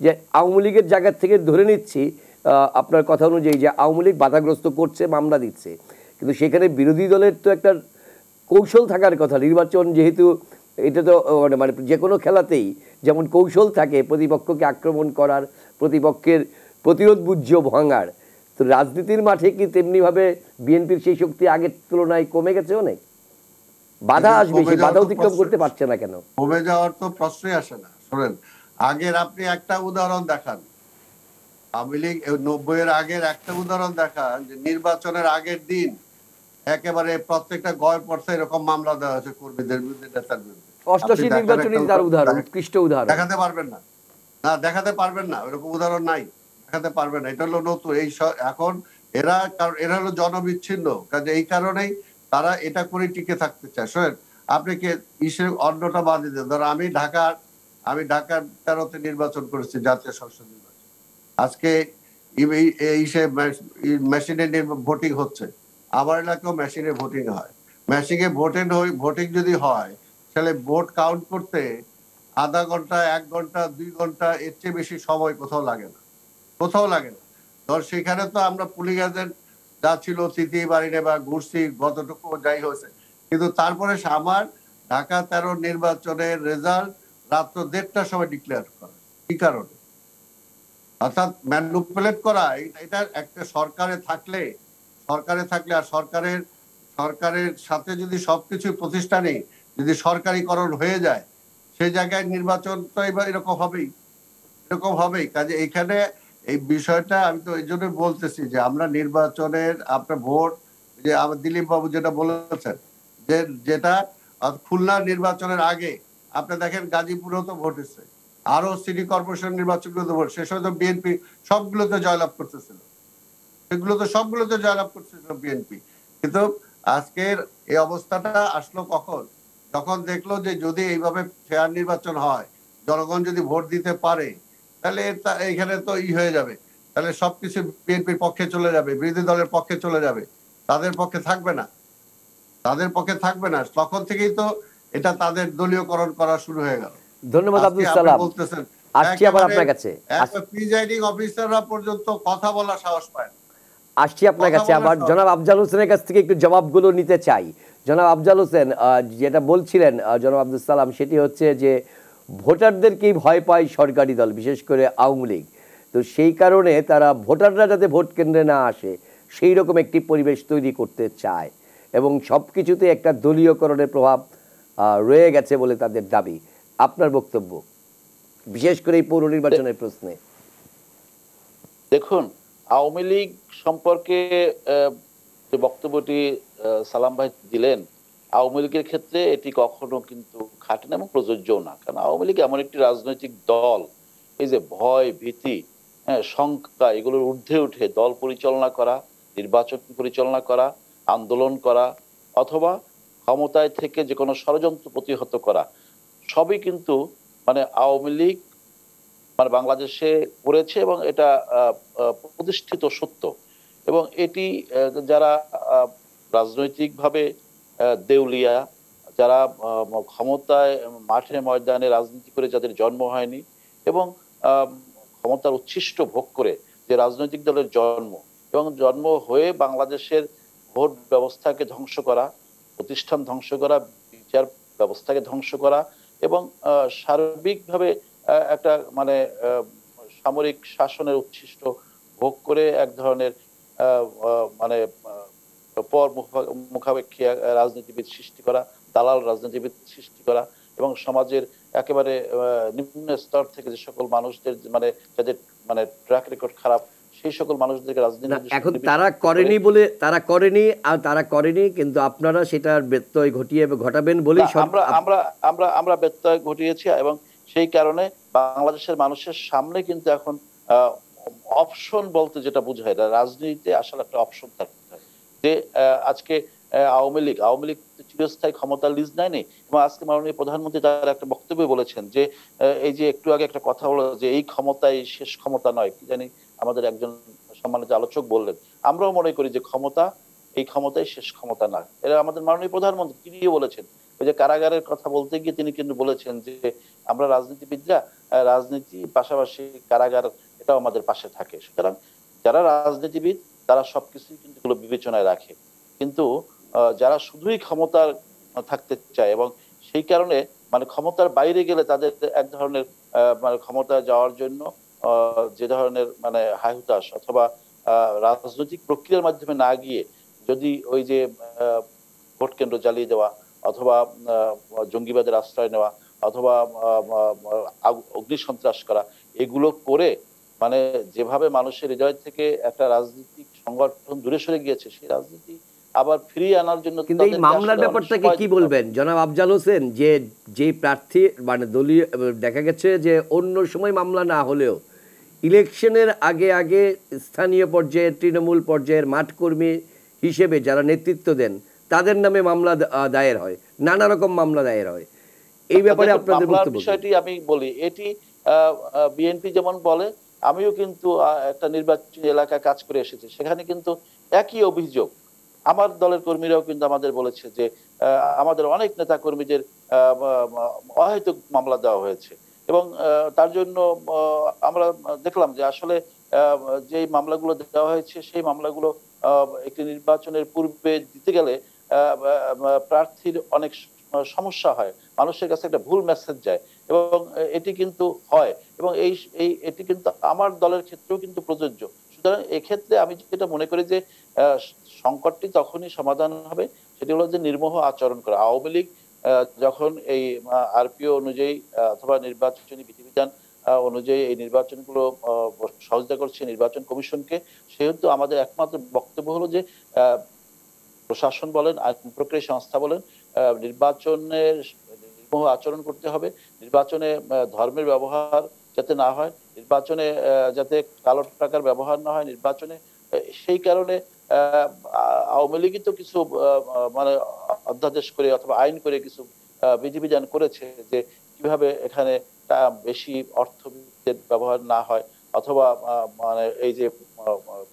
যে আওয়ামী লীগের জায়গা থেকে ধরে নিচ্ছি আপনার কথা অনুযায়ী যে আওয়ামী লীগ বাধাগ্রস্ত করছে, মামলা দিচ্ছে, কিন্তু সেখানে বিরোধী দলের তো একটা কৌশল থাকার কথা। নির্বাচন যেহেতু এটা তো মানে যে কোনো খেলাতেই যেমন কৌশল থাকে প্রতিপক্ষকে আক্রমণ করার, প্রতিপক্ষের প্রতিরোধ বুঝ্য ভাঙার, তো রাজনীতির মাঠে কি তেমনিভাবে বিএনপির সেই শক্তি আগের তুলনায় কমে গেছে অনেক? বাধা আসবে, সেই বাধা অতিক্রম করতে পারছে না কেন? কমে যাওয়ার তো প্রশ্নই আসে না। শোনেন, আগের আপনি একটা উদাহরণ দেখান, আওয়ামী লীগ 90 এর আগের একটা উদাহরণ দেখান যে নির্বাচনের আগের দিন একেবারে প্রত্যেকটা গয় পড়ছে এরকম মামলা দেওয়া হয়েছে কর্মীদের বিরুদ্ধে, নেতার বিরুদ্ধে। 88 নির্বাচনী তার উদাহরণ, উৎকৃষ্ট উদাহরণ। দেখাতে পারবেন না, দেখাতে পারবেন না, ওরকম উদাহরণ নাই, দেখাতে পারবেন না। এটা হলো নতুন এখন এরা হলো জনবিচ্ছিন্ন, কাজে এই কারণেই তারা এটা করে টিকে থাকতে চায়। শোনেন, আপনি কি অন্যটা বাদ দিতে, ধর আমি ঢাকার 13তে নির্বাচন করেছি, জাতীয় সংসদ নির্বাচন। আজকে মেশিনে ভোটিং হচ্ছে, আমার এলাকাও মেশিনে ভোটিং হয়। মেশিনে ভোটিং যদি হয় তাহলে ভোট কাউন্ট করতে আধা ঘন্টা, 1 ঘন্টা, 2 ঘন্টা, এর চেয়ে বেশি সময় কোথাও লাগে না। ধর সেখানে তো আমরা পুলিশ এজেন্ট যা ছিল চিঠি বাড়ি বা ঘুরছি কতটুকু যাই হয়েছে, কিন্তু তারপরে আমার ঢাকা 13 নির্বাচনের রেজাল্ট রাত্র 1:30টার সময় ডিক্লেয়ার করা। কি কারণে? অর্থাৎ ম্যানিপুলেট করা। এটা একটা সরকারে থাকলে আর সরকারের সাথে যদি সবকিছু প্রতিষ্ঠানে যদি সরকারিকরণ হয়ে যায়, সেই জায়গায় নির্বাচন তো এবার এরকম হবেই। কাজে এখানে এই বিষয়টা আমি তো এই জন্য বলতেছি যে আমরা নির্বাচনের আপনার ভোট, যে আমার দিলীপ বাবু যেটা বলেছেন, যেটা খুলনা নির্বাচনের আগে আপনি দেখেন গাজীপুরেও তো ভোট হচ্ছে, আরো সিটি কর্পোরেশন নির্বাচনগুলোতে ভোট, সে সময় তো বিএনপি সবগুলোতে জয়লাভ করতেছিল, বিএনপি। কিন্তু আজকের এই অবস্থাটা আসলো কখন? যখন দেখলো যে যদি এইভাবে ফেয়ার নির্বাচন হয়, জনগণ যদি ভোট দিতে পারে, তাহলে এখানে তো হয়ে যাবে, তাহলে সবকিছু বিএনপির পক্ষে চলে যাবে, বিরোধী দলের পক্ষে চলে যাবে, তাদের পক্ষে থাকবে না। তখন থেকেই তো এটা তাদের দলীয়করণ করা শুরু হয়ে গেল। ধন্যবাদ আব্দুল সালাম। বলতেছেন আসছি আবার আপনার কাছে, প্রিজাইডিং অফিসাররা পর্যন্ত কথা বলার সাহস পায় না। আসছি আপনার কাছে আবার। জনাব আফজাল হোসেনের কাছ থেকে একটু জবাবগুলো নিতে চাই। জনাব আফজাল হোসেন, যেটা বলছিলেন জনাব আব্দুল সালাম, সেটি হচ্ছে যে ভোটারদেরকেই ভয় পায় সরকারি দল, বিশেষ করে আওয়ামী লীগ। তো সেই কারণে তারা ভোটাররা যাতে ভোট কেন্দ্রে না আসে সেই রকম একটি পরিবেশ তৈরি করতে চায়, এবং সব কিছুতে একটা দলীয়করণের প্রভাব রয়ে গেছে বলে তাদের দাবি। আপনার বক্তব্য, বিশেষ করে এই পৌর নির্বাচনের প্রশ্নে? দেখুন, আওয়ামী লীগ সম্পর্কে যে বক্তব্যটি সালাম ভাই দিলেন, আওয়ামী লীগের ক্ষেত্রে এটি কখনো কিন্তু খাটে না এবং প্রযোজ্যও না। কারণ আওয়ামী লীগ এমন একটি রাজনৈতিক দল, এই যে ভয় ভীতি, হ্যাঁ, শঙ্কা, এগুলোর ঊর্ধ্বে উঠে দল পরিচালনা করা, নির্বাচন পরিচালনা করা, আন্দোলন করা, অথবা ক্ষমতায় থেকে যে কোনো ষড়যন্ত্র প্রতিহত করা, সবই কিন্তু মানে আওয়ামী লীগ মানে বাংলাদেশে করেছে এবং এটা প্রতিষ্ঠিত সত্য। এবং এটি যারা রাজনৈতিকভাবে দেউলিয়া, যারা ক্ষমতায় মাঠে ময়দানে রাজনীতি করে যাদের জন্ম হয়নি এবং আহ, ক্ষমতার উচ্ছিষ্ট ভোগ করে যে রাজনৈতিক দলের জন্ম, এবং জন্ম হয়ে বাংলাদেশের ভোট ব্যবস্থাকে ধ্বংস করা, প্রতিষ্ঠান ধ্বংস করা, বিচার ব্যবস্থাকে ধ্বংস করা এবং সার্বিকভাবে একটা মানে সামরিক শাসনের উচ্ছিষ্ট ভোগ করে এক ধরনের মানে পর মুখাপেক্ষী রাজনীতিবিদ সৃষ্টি করা, দালাল রাজনীতিবিদ সৃষ্টি করা এবং সমাজের একেবারে নিম্ন স্তর থেকে যে সকল মানুষদের মানে যাদের মানে ট্র্যাক রেকর্ড খারাপ, সেই সকল মানুষদেরকে রাজনীতি এখন তারা করেনি বলে তারা করেনি, কিন্তু আপনারা সেটার ব্যত্যয় ঘটাবেন বলেই আমরা আমরা আমরা আমরা ব্যত্যয় ঘটিয়েছি। এবং সেই কারণে বাংলাদেশের মানুষের সামনে কিন্তু এখন অপশন বলতে যেটা বোঝায়, রাজনীতিতে আসলে একটা অপশন থাকতে হয় যে আজকে আওয়ামী লীগ চিরস্থায়ী ক্ষমতা লিজ নেয়নি। এবং আজকে মাননীয় প্রধানমন্ত্রী তার একটা বক্তব্যে বলেছেন যে এই যে একটু আগে একটা কথা হলো যে এই ক্ষমতাই শেষ ক্ষমতা নয়, কি জানি আমাদের একজন সম্মানিত আলোচক বললেন। আমরাও মনে করি যে এই ক্ষমতাই শেষ ক্ষমতা না। এরা আমাদের মাননীয় প্রধানমন্ত্রী তিনিও বলেছেন। ওই যে কারাগারের কথা বলতে গিয়ে তিনি কিন্তু বলেছেন যে আমরা রাজনীতিবিদরা রাজনীতি পাশাপাশি কারাগার এটাও আমাদের পাশে থাকে। সুতরাং যারা রাজনীতিবিদ তারা সবকিছুই কিন্তু এগুলো বিবেচনায় রাখে, কিন্তু যারা শুধুই ক্ষমতার থাকতে চায় এবং সেই কারণে মানে ক্ষমতার বাইরে গেলে তাদের এক ধরনের মানে ক্ষমতা যাওয়ার জন্য যে ধরনের মানে হাহুতাশ অথবা রাজনৈতিক প্রক্রিয়ার মাধ্যমে না গিয়ে যদি ওই যে ভোট কেন্দ্র জ্বালিয়ে দেওয়া অথবা জঙ্গিবাদের আশ্রয় নেওয়া অথবা অগ্নি সন্ত্রাস করা, এগুলো করে মানে যেভাবে মানুষের হৃদয় থেকে একটা রাজনৈতিক সংগঠন দূরে সরে গিয়েছে, সেই রাজনীতি আবার ফিরিয়ে আনার জন্য। কিন্তু এই মামলার ব্যাপারটাকে কি বলবেন জনাব আফজাল হোসেন, যে প্রার্থী মানে দলীয় দেখা গেছে যে অন্য সময় মামলা না হলেও ইলেকশনের আগে আগে স্থানীয় পর্যায়ে তৃণমূল পর্যায়ের মাঠকর্মী হিসেবে যারা নেতৃত্ব দেন তাদের নামে মামলা দায়ের হয়, নানা রকম মামলা দায়ের হয়। এই ব্যাপারে আপনাদের বক্তব্য? বিষয়টি আমি বলি, এটি বিএনপি যেমন বলে, আমিও কিন্তু একটা নির্বাচনী এলাকায় কাজ করে এসেছি, সেখানে কিন্তু একই অভিযোগ আমার দলের কর্মীরাও কিন্তু আমাদের বলেছে যে আমাদের অনেক নেতা কর্মীদের অহেতুক মামলা দেওয়া হয়েছে। এবং তার জন্য আমরা দেখলাম যে আসলে যে মামলাগুলো দেওয়া হয়েছে সেই মামলাগুলো একটি নির্বাচনের পূর্বে দিতে গেলে প্রার্থীর অনেক সমস্যা হয়, মানুষের কাছে একটা ভুল মেসেজ যায় এবং এটি কিন্তু হয় এবং এটি কিন্তু আমার দলের ক্ষেত্রেও কিন্তু প্রযোজ্য। সুতরাং এক্ষেত্রে আমি যেটা মনে করি যে সংকটটি তখনই সমাধান হবে, সেটি হলো যে নির্মোহ আচরণ করা। আওয়ামী লীগ যখন এই আরপিও অনুযায়ী অথবা নির্বাচনী বিধিবিধান অনুযায়ী এই নির্বাচনগুলো সহযোগিতা করছে নির্বাচন কমিশনকে, সেহেতু আমাদের একমাত্র বক্তব্য হলো যে প্রশাসন বলেন, আইন প্রক্রিয়া সংস্থা বলেন, নির্বাচনের নির্মোহ আচরণ করতে হবে, নির্বাচনে ধর্মের ব্যবহার যাতে না হয়, নির্বাচনে যাতে কালো টাকার ব্যবহার না হয় নির্বাচনে। সেই কারণে আওয়ামী লীগই তো কিছু মানে অধ্যাদেশ করে অথবা আইন করে কিছু বিধিবিধান করেছে যে কিভাবে এখানে বেশি অর্থ ব্যবহার না হয় অথবা মানে এই যে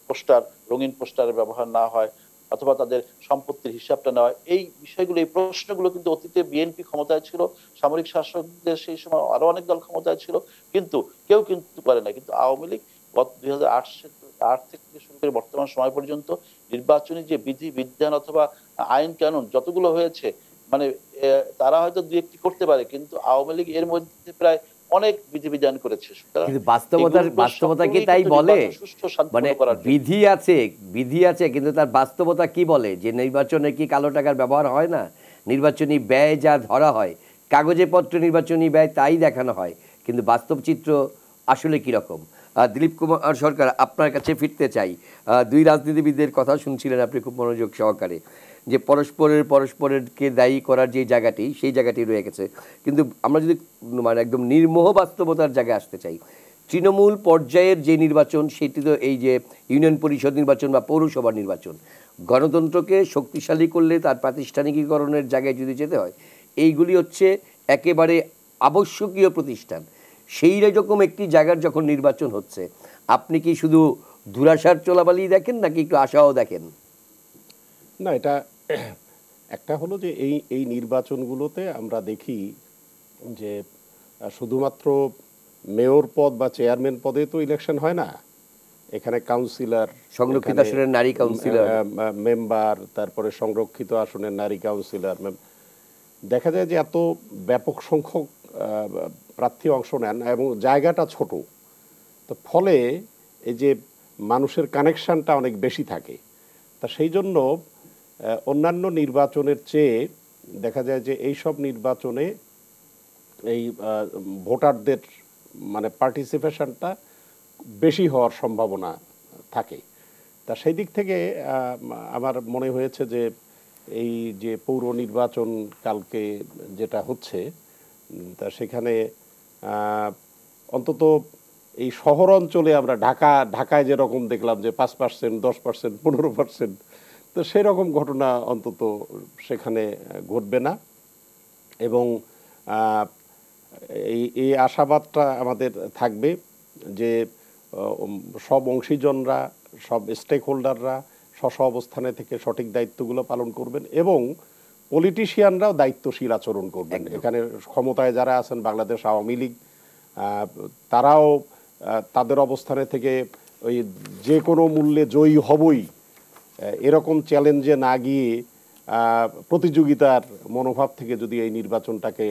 পোস্টার, রঙিন পোস্টারের ব্যবহার না হয় অথবা তাদের সম্পত্তির হিসাবটা নেওয়া, এই বিষয়গুলো এই প্রশ্নগুলো কিন্তু অতীতে বিএনপি ক্ষমতায় ছিল, সামরিক শাসকদের সেই সময় আরো অনেক দল ক্ষমতায় ছিল, কিন্তু কেউ কিন্তু করে না। কিন্তু আওয়ামী লীগ গত 2008 থেকে শুরু করে বর্তমান সময় পর্যন্ত নির্বাচনী যে বিধি বিধান অথবা আইন কানুন যতগুলো হয়েছে, মানে তারা হয়তো দুই একটি করতে পারে, কিন্তু আওয়ামী লীগ এর মধ্যে প্রায় অনেক বিধিবিধান করেছে। কিন্তু বাস্তবতা কি তাই বলে? মানে বিধি আছে কিন্তু তার বাস্তবতা কি বলে? যে নির্বাচনে কি কালো টাকার ব্যবহার হয় না? নির্বাচনী ব্যয় যা ধরা হয়, কাগজে পত্র নির্বাচনী ব্যয় তাই দেখানো হয়, কিন্তু বাস্তব চিত্র আসলে কিরকম? দিলীপ কুমার সরকার, আপনার কাছে ফিরতে চাই। দুই রাজনীতিবিদদের কথা শুনছিলেন আপনি খুব মনোযোগ সহকারে, যে পরস্পরকে দায়ী করার যে জায়গাটি, সেই জায়গাটি রয়ে গেছে। কিন্তু আমরা যদি মানে একদম নির্মোহ বাস্তবতার জায়গায় আসতে চাই, তৃণমূল পর্যায়ের যে নির্বাচন, সেটি তো এই যে ইউনিয়ন পরিষদ নির্বাচন বা পৌরসভা নির্বাচন, গণতন্ত্রকে শক্তিশালী করলে তার প্রাতিষ্ঠানিকীকরণের জায়গায় যদি যেতে হয়, এইগুলি হচ্ছে একেবারে আবশ্যকীয় প্রতিষ্ঠান। সেই রকম একটি জায়গার যখন নির্বাচন হচ্ছে, আপনি কি শুধু দুরাশার চলাবালি দেখেন নাকি একটু আশাও দেখেন? না, এটা একটা হলো যে এই নির্বাচনগুলোতে আমরা দেখি যে শুধুমাত্র মেয়র পদ বা চেয়ারম্যান পদে তো ইলেকশন হয় না, এখানে কাউন্সিলর, সংরক্ষিত আসনের নারী কাউন্সিলর, মেম্বার, তারপরে সংরক্ষিত আসনের নারী কাউন্সিলর। দেখা যায় যে এত ব্যাপক সংখ্যক প্রার্থী অংশ নেন এবং জায়গাটা ছোট, তো ফলে এই যে মানুষের কানেকশনটা অনেক বেশি থাকে। তা সেই জন্য অন্যান্য নির্বাচনের চেয়ে দেখা যায় যে এই সব নির্বাচনে এই ভোটারদের মানে পার্টিসিপেশনটা বেশি হওয়ার সম্ভাবনা থাকে। তা সেই দিক থেকে আমার মনে হয়েছে যে এই যে পৌর নির্বাচন কালকে যেটা হচ্ছে, তা সেখানে অন্তত এই শহর অঞ্চলে আমরা ঢাকায় যেরকম দেখলাম যে 5%, 10%, 15%, তো সেরকম ঘটনা অন্তত সেখানে ঘটবে না। এবং এই আশাবাদটা আমাদের থাকবে যে সব অংশীজনরা, সব স্টেক হোল্ডাররা স্ব অবস্থানে থেকে সঠিক দায়িত্বগুলো পালন করবেন এবং পলিটিশিয়ানরাও দায়িত্বশীল আচরণ করবেন। এখানে ক্ষমতায় যারা আছেন, বাংলাদেশ আওয়ামী লীগ, তারাও তাদের অবস্থানে থেকে ওই যে কোনো মূল্যে জয়ী হবই এরকম চ্যালেঞ্জে না গিয়ে প্রতিযোগিতার মনোভাব থেকে যদি এই নির্বাচনটাকে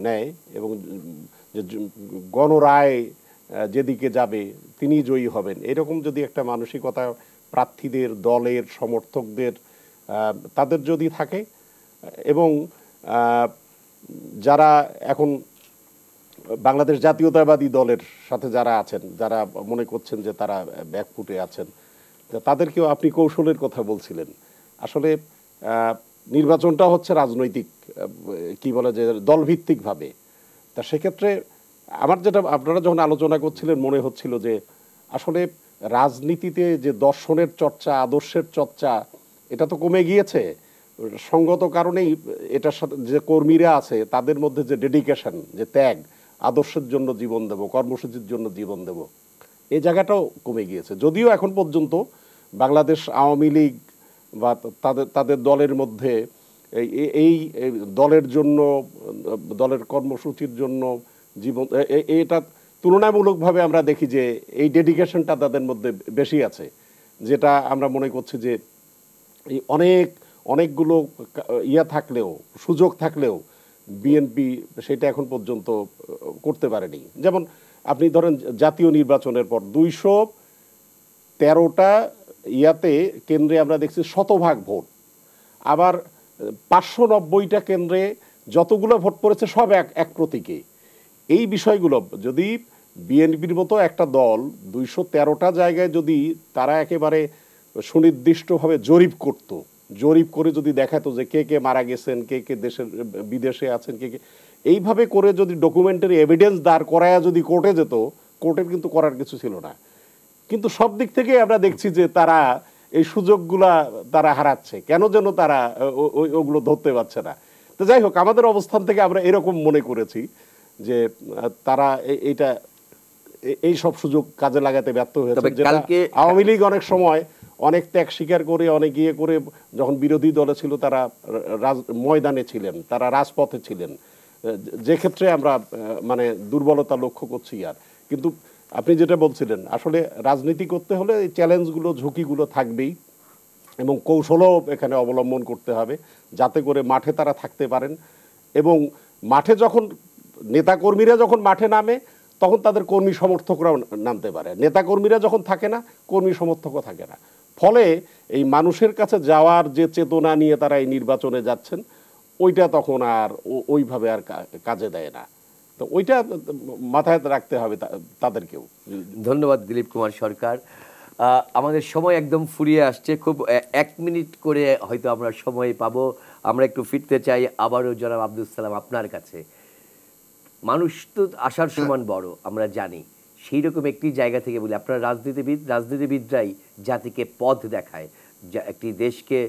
নেয় এবং গণরায় যেদিকে যাবে তিনি জয়ী হবেন, এরকম যদি একটা মানসিকতা প্রার্থীদের, দলের, সমর্থকদের তাদের যদি থাকে, এবং যারা এখন বাংলাদেশ জাতীয়তাবাদী দলের সাথে যারা আছেন, যারা মনে করছেন যে তারা ব্যাকফুটে আছেন, তাদেরকেও আপনি কৌশলের কথা বলছিলেন। আসলে নির্বাচনটা হচ্ছে রাজনৈতিক, কি বলে যে দলভিত্তিকভাবে। তা সেক্ষেত্রে আমার যেটা, আপনারা যখন আলোচনা করছিলেন মনে হচ্ছিল যে আসলে রাজনীতিতে যে দর্শনের চর্চা, আদর্শের চর্চা, এটা তো কমে গিয়েছে। সঙ্গত কারণেই এটার সাথে যে কর্মীরা আছে তাদের মধ্যে যে ডেডিকেশন, যে ত্যাগ, আদর্শের জন্য জীবন দেব, কর্মসূচির জন্য জীবন দেব, এই জায়গাটাও কমে গিয়েছে। যদিও এখন পর্যন্ত বাংলাদেশ আওয়ামী লীগ বা তাদের দলের মধ্যে এই দলের জন্য, দলের কর্মসূচির জন্য জীবন, এটা তুলনামূলকভাবে আমরা দেখি যে এই ডেডিকেশনটা তাদের মধ্যে বেশি আছে, যেটা আমরা মনে করছি যে এই অনেকগুলো থাকলেও, সুযোগ থাকলেও বিএনপি সেটা এখন পর্যন্ত করতে পারেনি। যেমন আপনি ধরেন জাতীয় নির্বাচনের পর 213টা কেন্দ্রে আমরা দেখছি শতভাগ ভোট, আবার 590টা কেন্দ্রে যতগুলো ভোট পড়েছে সব এক প্রতীকে। এই বিষয়গুলো যদি বিএনপির মতো একটা দল 213টা জায়গায় যদি তারা একেবারে সুনির্দিষ্টভাবে জরিপ করে যদি দেখাতো যে কে কে মারা গেছেন, কে কে বিদেশে আছেন, কে কে, এইভাবে করে যদি ডকুমেন্টারি এভিডেন্স দাঁড় করায়া যদি কোর্টে যেত, কোর্টের কিন্তু করার কিছু ছিল না। কিন্তু সব দিক থেকে আমরা দেখছি যে তারা এই সুযোগগুলা তারা হারাচ্ছে, কেন যেন তারা ওগুলো ধরতে পারছে না। তো যাই হোক, আমাদের অবস্থান থেকে আমরা এরকম মনে করেছি যে তারা এই সব সুযোগ কাজে লাগাতে ব্যর্থ হয়েছে। আওয়ামী লীগ অনেক সময় অনেক ত্যাগ স্বীকার করে, অনেক ইয়ে করে, যখন বিরোধী দলে ছিল তারা ময়দানে ছিলেন, তারা রাজপথে ছিলেন, যে ক্ষেত্রে আমরা মানে দুর্বলতা লক্ষ্য করছি। আর কিন্তু আপনি যেটা বলছিলেন, আসলে রাজনীতি করতে হলে এই চ্যালেঞ্জগুলো, ঝুঁকিগুলো থাকবেই এবং কৌশলও এখানে অবলম্বন করতে হবে যাতে করে মাঠে তারা থাকতে পারেন। এবং মাঠে যখন নেতাকর্মীরা যখন মাঠে নামে তখন তাদের কর্মী সমর্থকরাও নামতে পারে, নেতাকর্মীরা যখন থাকে না কর্মী সমর্থকও থাকে না। ফলে এই মানুষের কাছে যাওয়ার যে চেতনা নিয়ে তারা এই নির্বাচনে যাচ্ছেন, ওইটা তখন আর ওইভাবে আর কাজে দেয় না। তো ওইটা মাথায় রাখতে হবে তাদেরকেও। ধন্যবাদ দিলীপ কুমার সরকার। আমাদের সময় একদম ফুরিয়ে আসছে, খুব 1 মিনিট করে হয়তো আমরা সময় পাবো। আমরা একটু ফিরতে চাই আবারও জনাব আব্দুল সালাম আপনার কাছে। মানুষ তো আশার সমান বড়, আমরা জানি। সেই রকম একটি জায়গা থেকে বলি, আপনারা রাজনীতিবিদরাই জাতিকে পথ দেখায়, যা একটি দেশকে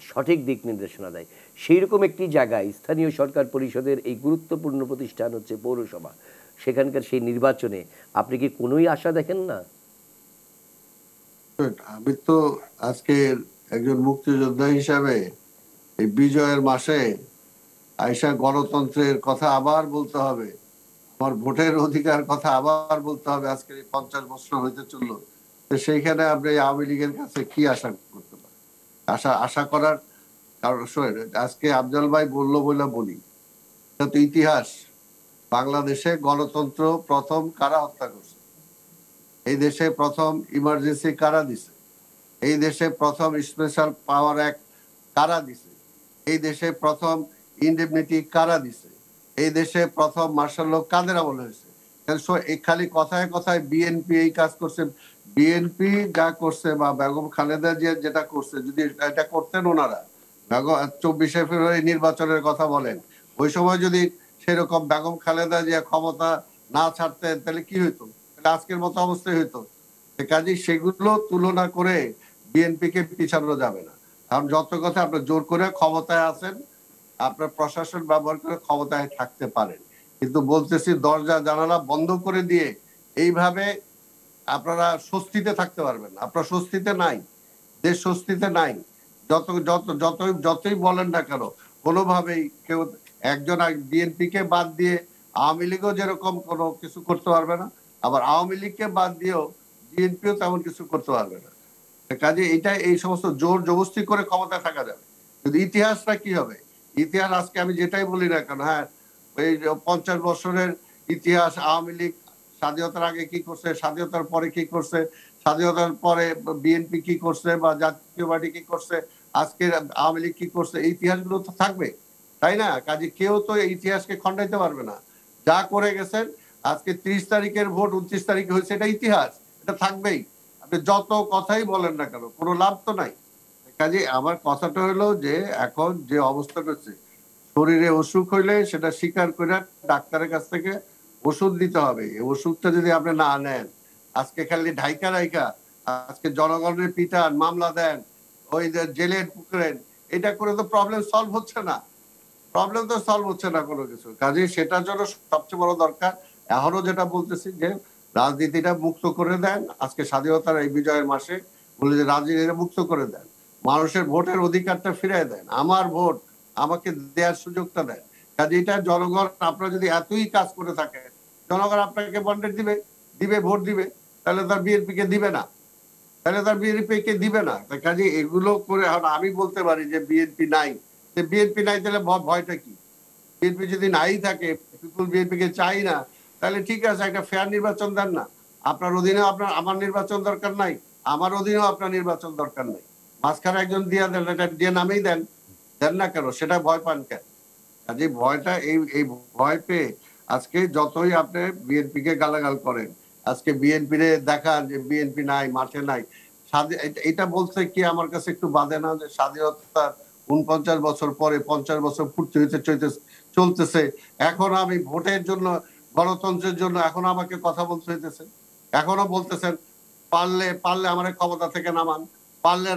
সঠিক দিক নির্দেশনা দেয়। সেই রকম একটি জায়গায় স্থানীয় সরকার পরিষদের এই গুরুত্বপূর্ণ প্রতিষ্ঠান হচ্ছে পৌরসভা, সেখানকার সেই নির্বাচনে আপনি কি কোনোই আশা দেখেন না? আমি তো আজকে একজন মুক্তিযোদ্ধা হিসাবে এই বিজয়ের মাসে আইসা গণতন্ত্রের কথা আবার বলতে হবে, আমার ভোটের অধিকার কথা আবার বলতে হবে। আজকে 50 বছর হইতে চললো, তো সেইখানে আপনি আওয়ামী লীগের কাছে কি আশা করতে পারেন? আশা করার কারণ আজকে আফজল ভাই বললো বলে বলি, এটা তো ইতিহাস। বাংলাদেশে গণতন্ত্র প্রথম কারা হত্যা করছে, এই দেশে প্রথম ইমার্জেন্সি কারা দিছে, এই দেশে প্রথম স্পেশাল পাওয়ার অ্যাক্ট কারা দিছে, এই দেশে প্রথম ইন্ডেমনিটি কারা দিছে, এই দেশে প্রথম মার্শাল ল কাদের আমলে হয়েছে। খালি কথায় কথায় বিএনপি এই কাজ করছে, বিএনপি যা করছে বা বেগম খালেদা জিয়া যেটা করছে, যদি এটা করতেন ওনারা, 24শে ফেব্রুয়ারি নির্বাচনের কথা বলেন, ওই সময় যদি সেরকম বেগম খালেদা জিয়া ক্ষমতা না ছাড়তেন তাহলে কি হইতো? আজকের মতো অবস্থায় হইতো। কাজে সেগুলো তুলনা করে বিএনপি কে পিছানো যাবে না। কারণ যত কথা আপনার জোর করে ক্ষমতায় আছেন, আপনার প্রশাসন ব্যবহার করে ক্ষমতায় থাকতে পারেন, কিন্তু বলতেছি দরজা জানালা বন্ধ করে দিয়ে এইভাবে আপনারা স্বস্তিতে থাকতে পারবেন না। আপনার স্বস্তিতে নাই, দেশ স্বস্তিতে নাই। যতই বলেন না কেন, কোনোভাবেই কেউ একজন বিএনপি কে বাদ দিয়ে আওয়ামী লীগও যেরকম কোনো কিছু করতে পারবে না, আবার আওয়ামী লীগকে বাদ দিয়েও বিএনপিও তেমন কিছু করতে পারবে না। কাজে এটা এই সমস্ত জোর জবরদস্তি করে ক্ষমতা থাকা যাবে, কিন্তু ইতিহাসটা কি হবে? ইতিহাস আজকে আমি যেটাই বলি না কেন, হ্যাঁ এই 50 বছরের ইতিহাস, আওয়ামী লীগ স্বাধীনতার আগে কি করছে, স্বাধীনতার পরে কি করছে, স্বাধীনতার পরে বিএনপি কি করছে বা জাতীয় পার্টি কি করছে, আজকে আওয়ামী লীগ কি করছে, এই ইতিহাসগুলো তো থাকবে, তাই না? কাজে কেউ তো এই ইতিহাসকে খণ্ডাইতে পারবে না। যা করে গেছেন, আজকে 30 তারিখের ভোট 29 তারিখে হয়েছে, এটা ইতিহাস, এটা থাকবেই। আপনি যত কথাই বলেন না কেন, কোনো লাভ তো নাই। কাজে আমার কথাটা হলো যে এখন যে অবস্থা করছে, শরীরে অসুখ হইলে সেটা স্বীকার করে ডাক্তারের কাছ থেকে ওষুধ দিতে হবে। এই ওষুধটা যদি আপনি না নেন, আজকে খালি ঢাইকা রাইকা আজকে জনগণের পিটান, মামলা দেন, ওই যে জেলে পুকুরেন, এটা করে তো প্রবলেম সলভ হচ্ছে না। প্রবলেম তো সলভ হচ্ছে না কোনো কিছু। কাজে সেটার জন্য সবচেয়ে বড় দরকার, এখনো যেটা বলতেছি, যে রাজনীতিটা মুক্ত করে দেন। আজকে স্বাধীনতার এই বিজয়ের মাসে বলে যে রাজনীতিটা মুক্ত করে দেন, মানুষের ভোটের অধিকারটা ফিরিয়ে দেন, আমার ভোট আমাকে দেওয়ার সুযোগটা দেন। কাজে এটা জনগণ, আপনারা যদি এতই কাজ করে থাকেন, জনগণ আপনাকে বন্ডেড দিবে ভোট দিবে, তাহলে তার বিএনপি কে দিবে না, তাহলে তার বিএনপি কে দিবে না। কাজে এগুলো করে আমি বলতে পারি যে বিএনপি নাই, বিএনপি নাই তাহলে ভয়টা কি? বিএনপি যদি নাই থাকে, পিপুল বিএনপি কে চাই না, তাহলে ঠিক আছে, একটা ফেয়ার নির্বাচন দেন না। আপনার অধীনে আমার নির্বাচন দরকার নাই, আমার অধীনেও আপনার নির্বাচন দরকার নাই, মাঝখানে একজন দিয়ে দেন, এটা দিয়ে নামেই দেন না কেন? সেটা ভয় পান কেন? কাজে ভয়টা এই ভয় পেয়ে আজকে যতই আপনি বিএনপি কে গালাগাল করেন, আজকে বিএনপি রে দেখান যে বিএনপি নাই, মাঠে নাই, এটা বলতে কি আমার কাছে একটু বাধে না যে স্বাধীনতার 49 বছর পরে 50 বছর ফুর্তি হইতে চলতেছে, এখন আমি ভোটের জন্য, গণতন্ত্রের জন্য এখন আমাকে কথা বলতে হইতেছে। এখনো বলতেছেন পারলে আমার ক্ষমতা থেকে নামান, পারলে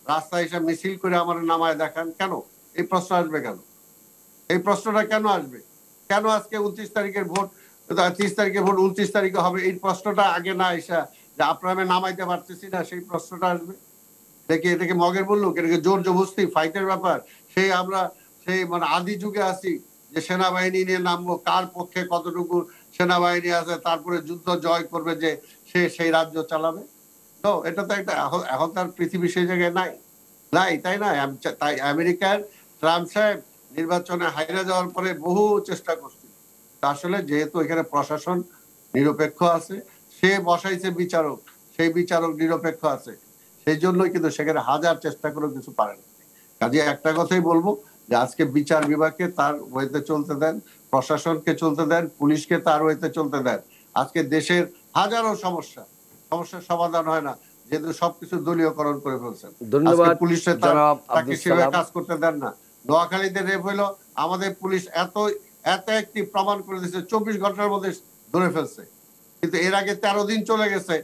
রাস্তায় এসে মিছিল করে আমার নামায় দেখান। কেন এই প্রশ্ন আসবে? কেন এই প্রশ্নটা কেন আসবে? কেন আজকে 29 তারিখের ভোট, 30 তারিখের ভোট 29 তারিখে হবে, এই প্রশ্নটা আগে না এসে যে আপনারা আমি নামাইতে পারতেছি না, সেই প্রশ্নটা আসবে? এটাকে মগের বললুক, এটাকে জোর জবরদস্তি ফাইটের ব্যাপার। আমরা মানে আদি যুগে আছি যে সেনাবাহিনী নিয়ে নামবো, কার পক্ষে কতটুকু সেনাবাহিনী আছে, তারপরে যুদ্ধ জয় করবে যে সে সেই রাজ্য চালাবে। তো এটা তো একটা, এখন তার পৃথিবী সেই জায়গায় নাই, তাই না? তাই আমেরিকার ট্রাম্প সাহেব নির্বাচনে হাইরা যাওয়ার পরে বহু চেষ্টা করছিল, আসলে যেহেতু এখানে প্রশাসন নিরপেক্ষ আছে, সে বসাইছে বিচারক, সেই বিচারক নিরপেক্ষ আছে, সেই জন্যই কিন্তু সেখানে হাজার চেষ্টা করে কিছু পারে না। কাজে একটা কথাই বলবো যে আজকে বিচার বিভাগকে তার ওয়েতে চলতে দেন, প্রশাসনকে চলতে দেন, পুলিশকে তার ওয়েতে চলতে দেন। আজকে দেশের হাজারো সমস্যার সমাধান হয় না, যেহেতু সবকিছু দলীয়করণ করে ফেলছেন। আজকে ধন্যবাদ পুলিশে জনাব তাকে আব্দুল সেভাবে সালাম। কাজ করতে দেন না। নোয়াখালীতে রেপ হইলো, আমাদের পুলিশ এত একটি প্রমাণ করে দিচ্ছে, 24 ঘন্টার মধ্যে ধরে ফেলছে। কিন্তু এর আগে 13 দিন চলে গেছে,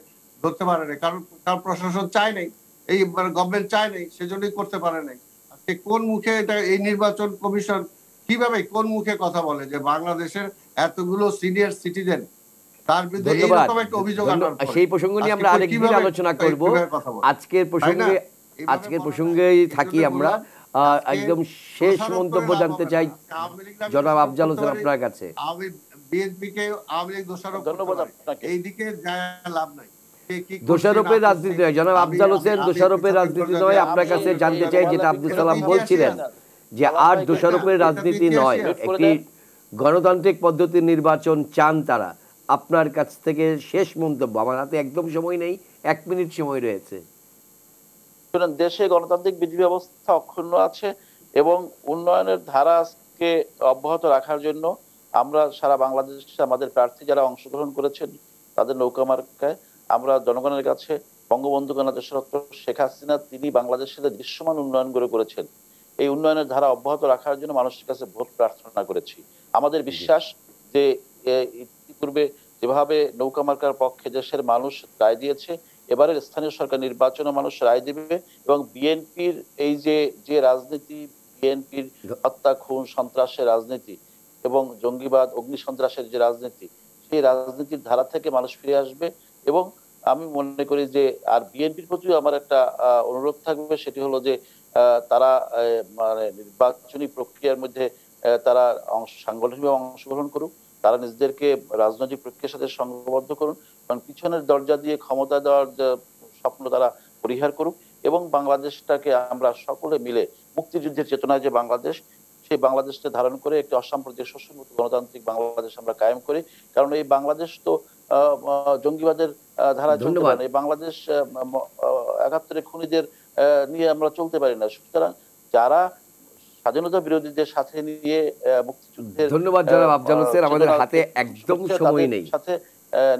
ধরতে পারে নাই, কারণ প্রশাসন চায় নাই, এই গভর্নমেন্ট চায় নাই, সেজন্যই করতে পারে নাই। আজকে কোন মুখে এটা, এই নির্বাচন কমিশন কিভাবে কোন মুখে কথা বলে যে বাংলাদেশের এতগুলো সিনিয়র সিটিজেন তার বিরুদ্ধে ধন্যবাদ। এইরকম একটা অভিযোগ আনার পরে সেই প্রসঙ্গ নিয়ে আমরা আরেকদিন আলোচনা করব। আজকের প্রসঙ্গেই থাকি আমরা। একদম শেষ মন্তব্য জানতে চাই জনাব আফজাল হোসেন আপনার কাছে। বিএনপিকে আওয়ামী লীগ দোষারোপ ধন্যবাদ আপনাকে। এইদিকে লাভ নাই। দোষারোপের রাজনীতি নয় জনাব আফজাল হোসেন, দোষারোপের রাজনীতি নয়। আপনার কাছে জানতে চাই, যেটা আব্দুল সালাম বলছিলেন যে আর দোষারোপের রাজনীতি নয়, একটি গণতান্ত্রিক পদ্ধতির নির্বাচন চান তারা। আপনার কাছ থেকে শেষ মন্তব্য। আমার হাতে একদম সময় নেই, 1 মিনিট সময় রয়েছে। দেশে গণতান্ত্রিক বিধি ব্যবস্থা অক্ষুণ্ণ আছে এবং উন্নয়নের ধারাকে অব্যাহত রাখার জন্য আমরা সারা বাংলাদেশে আমাদের প্রার্থী যারা অংশগ্রহণ করেছেন তাদের নৌকা মার্কায় আমরা জনগণের কাছে বঙ্গবন্ধু কন্যা দেশরত্ন শেখ হাসিনা তিনি বাংলাদেশের দৃশ্যমান উন্নয়ন গড়ে করেছেন, এই উন্নয়নের ধারা অব্যাহত রাখার জন্য মানুষের কাছে ভোট প্রার্থনা করেছি। আমাদের বিশ্বাস যে ইতিপূর্বে যেভাবে নৌকা মার্কার পক্ষে দেশের মানুষ রায় দিয়েছে, এবারের স্থানীয় সরকার নির্বাচনে মানুষ রায় দিবে এবং বিএনপির এই যে রাজনীতি, বিএনপির হত্যা খুন সন্ত্রাসের রাজনীতি এবং জঙ্গিবাদ অগ্নি সন্ত্রাসের যে রাজনীতি, সেই রাজনীতির ধারা থেকে মানুষ ফিরে আসবে। এবং আমি মনে করি যে আর বিএনপির প্রতিও আমার একটা অনুরোধ থাকবে, সেটি হলো যে তারা মানে নির্বাচনী প্রক্রিয়ার মধ্যে তারা সাংগঠনিকভাবে অংশগ্রহণ করুক, তারা নিজেদেরকে রাজনৈতিক প্রক্রিয়ার সাথে সংঘবদ্ধ করুন এবং পিছনের দরজা দিয়ে ক্ষমতা দেওয়ার যে স্বপ্ন তারা পরিহার করুক এবং বাংলাদেশটাকে আমরা সকলে মিলে মুক্তিযুদ্ধের চেতনায় যে বাংলাদেশ, সেই বাংলাদেশকে ধারণ করে একটি অসাম্প্রদায়িক শোষণমুক্ত গণতান্ত্রিক বাংলাদেশ আমরা কায়েম করি। কারণ এই বাংলাদেশ তো জঙ্গিবাদের ধারা চলতে পারে না, এই বাংলাদেশ ৭১ খুনিদের নিয়ে আমরা চলতে পারি না। সুতরাং যারা স্বাধীনতা বিরোধীদের সাথে নিয়ে মুক্তিযুদ্ধের ধন্যবাদ জনাব আফজাল হোসেন। আমাদের হাতে একদম সময় নেই, সাথে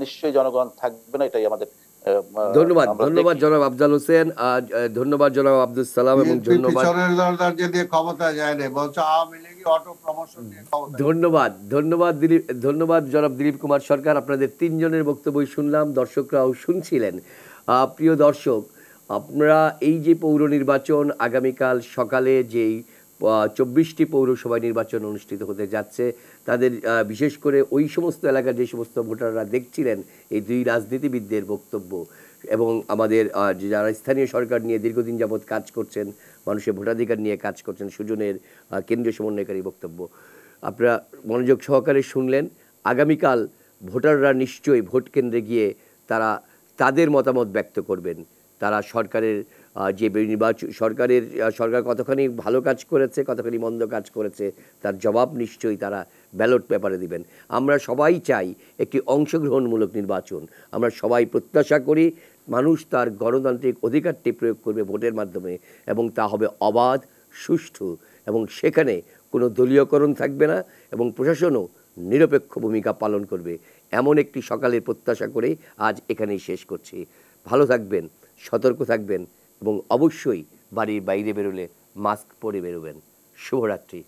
নিশ্চয়ই জনগণ থাকবে না, এটাই আমাদের ধন্যবাদ। ধন্যবাদ জনাব আফজাল হোসেন, ধন্যবাদ জনাব আব্দুল সালাম এবং ধন্যবাদ ধন্যবাদ জনাব দিলীপ কুমার সরকার। আপনাদের 3 জনের বক্তব্য শুনলাম, দর্শকরাও শুনছিলেন। প্রিয় দর্শক, আপনারা এই যে পৌর নির্বাচন আগামীকাল সকালে যেই 24টি পৌরসভা নির্বাচন অনুষ্ঠিত হতে যাচ্ছে, তাদের বিশেষ করে ওই সমস্ত এলাকার যে সমস্ত ভোটাররা দেখছিলেন এই 2 রাজনীতিবিদদের বক্তব্য এবং আমাদের যারা স্থানীয় সরকার নিয়ে দীর্ঘদিন যাবৎ কাজ করছেন, মানুষের ভোটাধিকার নিয়ে কাজ করছেন, সুজনের কেন্দ্রীয় সমন্বয়কারী বক্তব্য আপনারা মনোযোগ সহকারে শুনলেন। আগামীকাল ভোটাররা নিশ্চয়ই ভোট কেন্দ্রে গিয়ে তারা তাদের মতামত ব্যক্ত করবেন। তারা সরকারের যে সরকার কতখানি ভালো কাজ করেছে, কতখানি মন্দ কাজ করেছে, তার জবাব নিশ্চয়ই তারা ব্যালট পেপারে দিবেন। আমরা সবাই চাই একটি অংশগ্রহণমূলক নির্বাচন। আমরা সবাই প্রত্যাশা করি মানুষ তার গণতান্ত্রিক অধিকারটি প্রয়োগ করবে ভোটের মাধ্যমে এবং তা হবে অবাধ, সুষ্ঠু এবং সেখানে কোনো দলীয়করণ থাকবে না এবং প্রশাসনও নিরপেক্ষ ভূমিকা পালন করবে। এমন একটি সকালের প্রত্যাশা করে আজ এখানেই শেষ করছি। ভালো থাকবেন, সতর্ক থাকবেন এবং অবশ্যই বাড়ির বাইরে বেরোলে মাস্ক পরে বেরোবেন। শুভরাত্রি।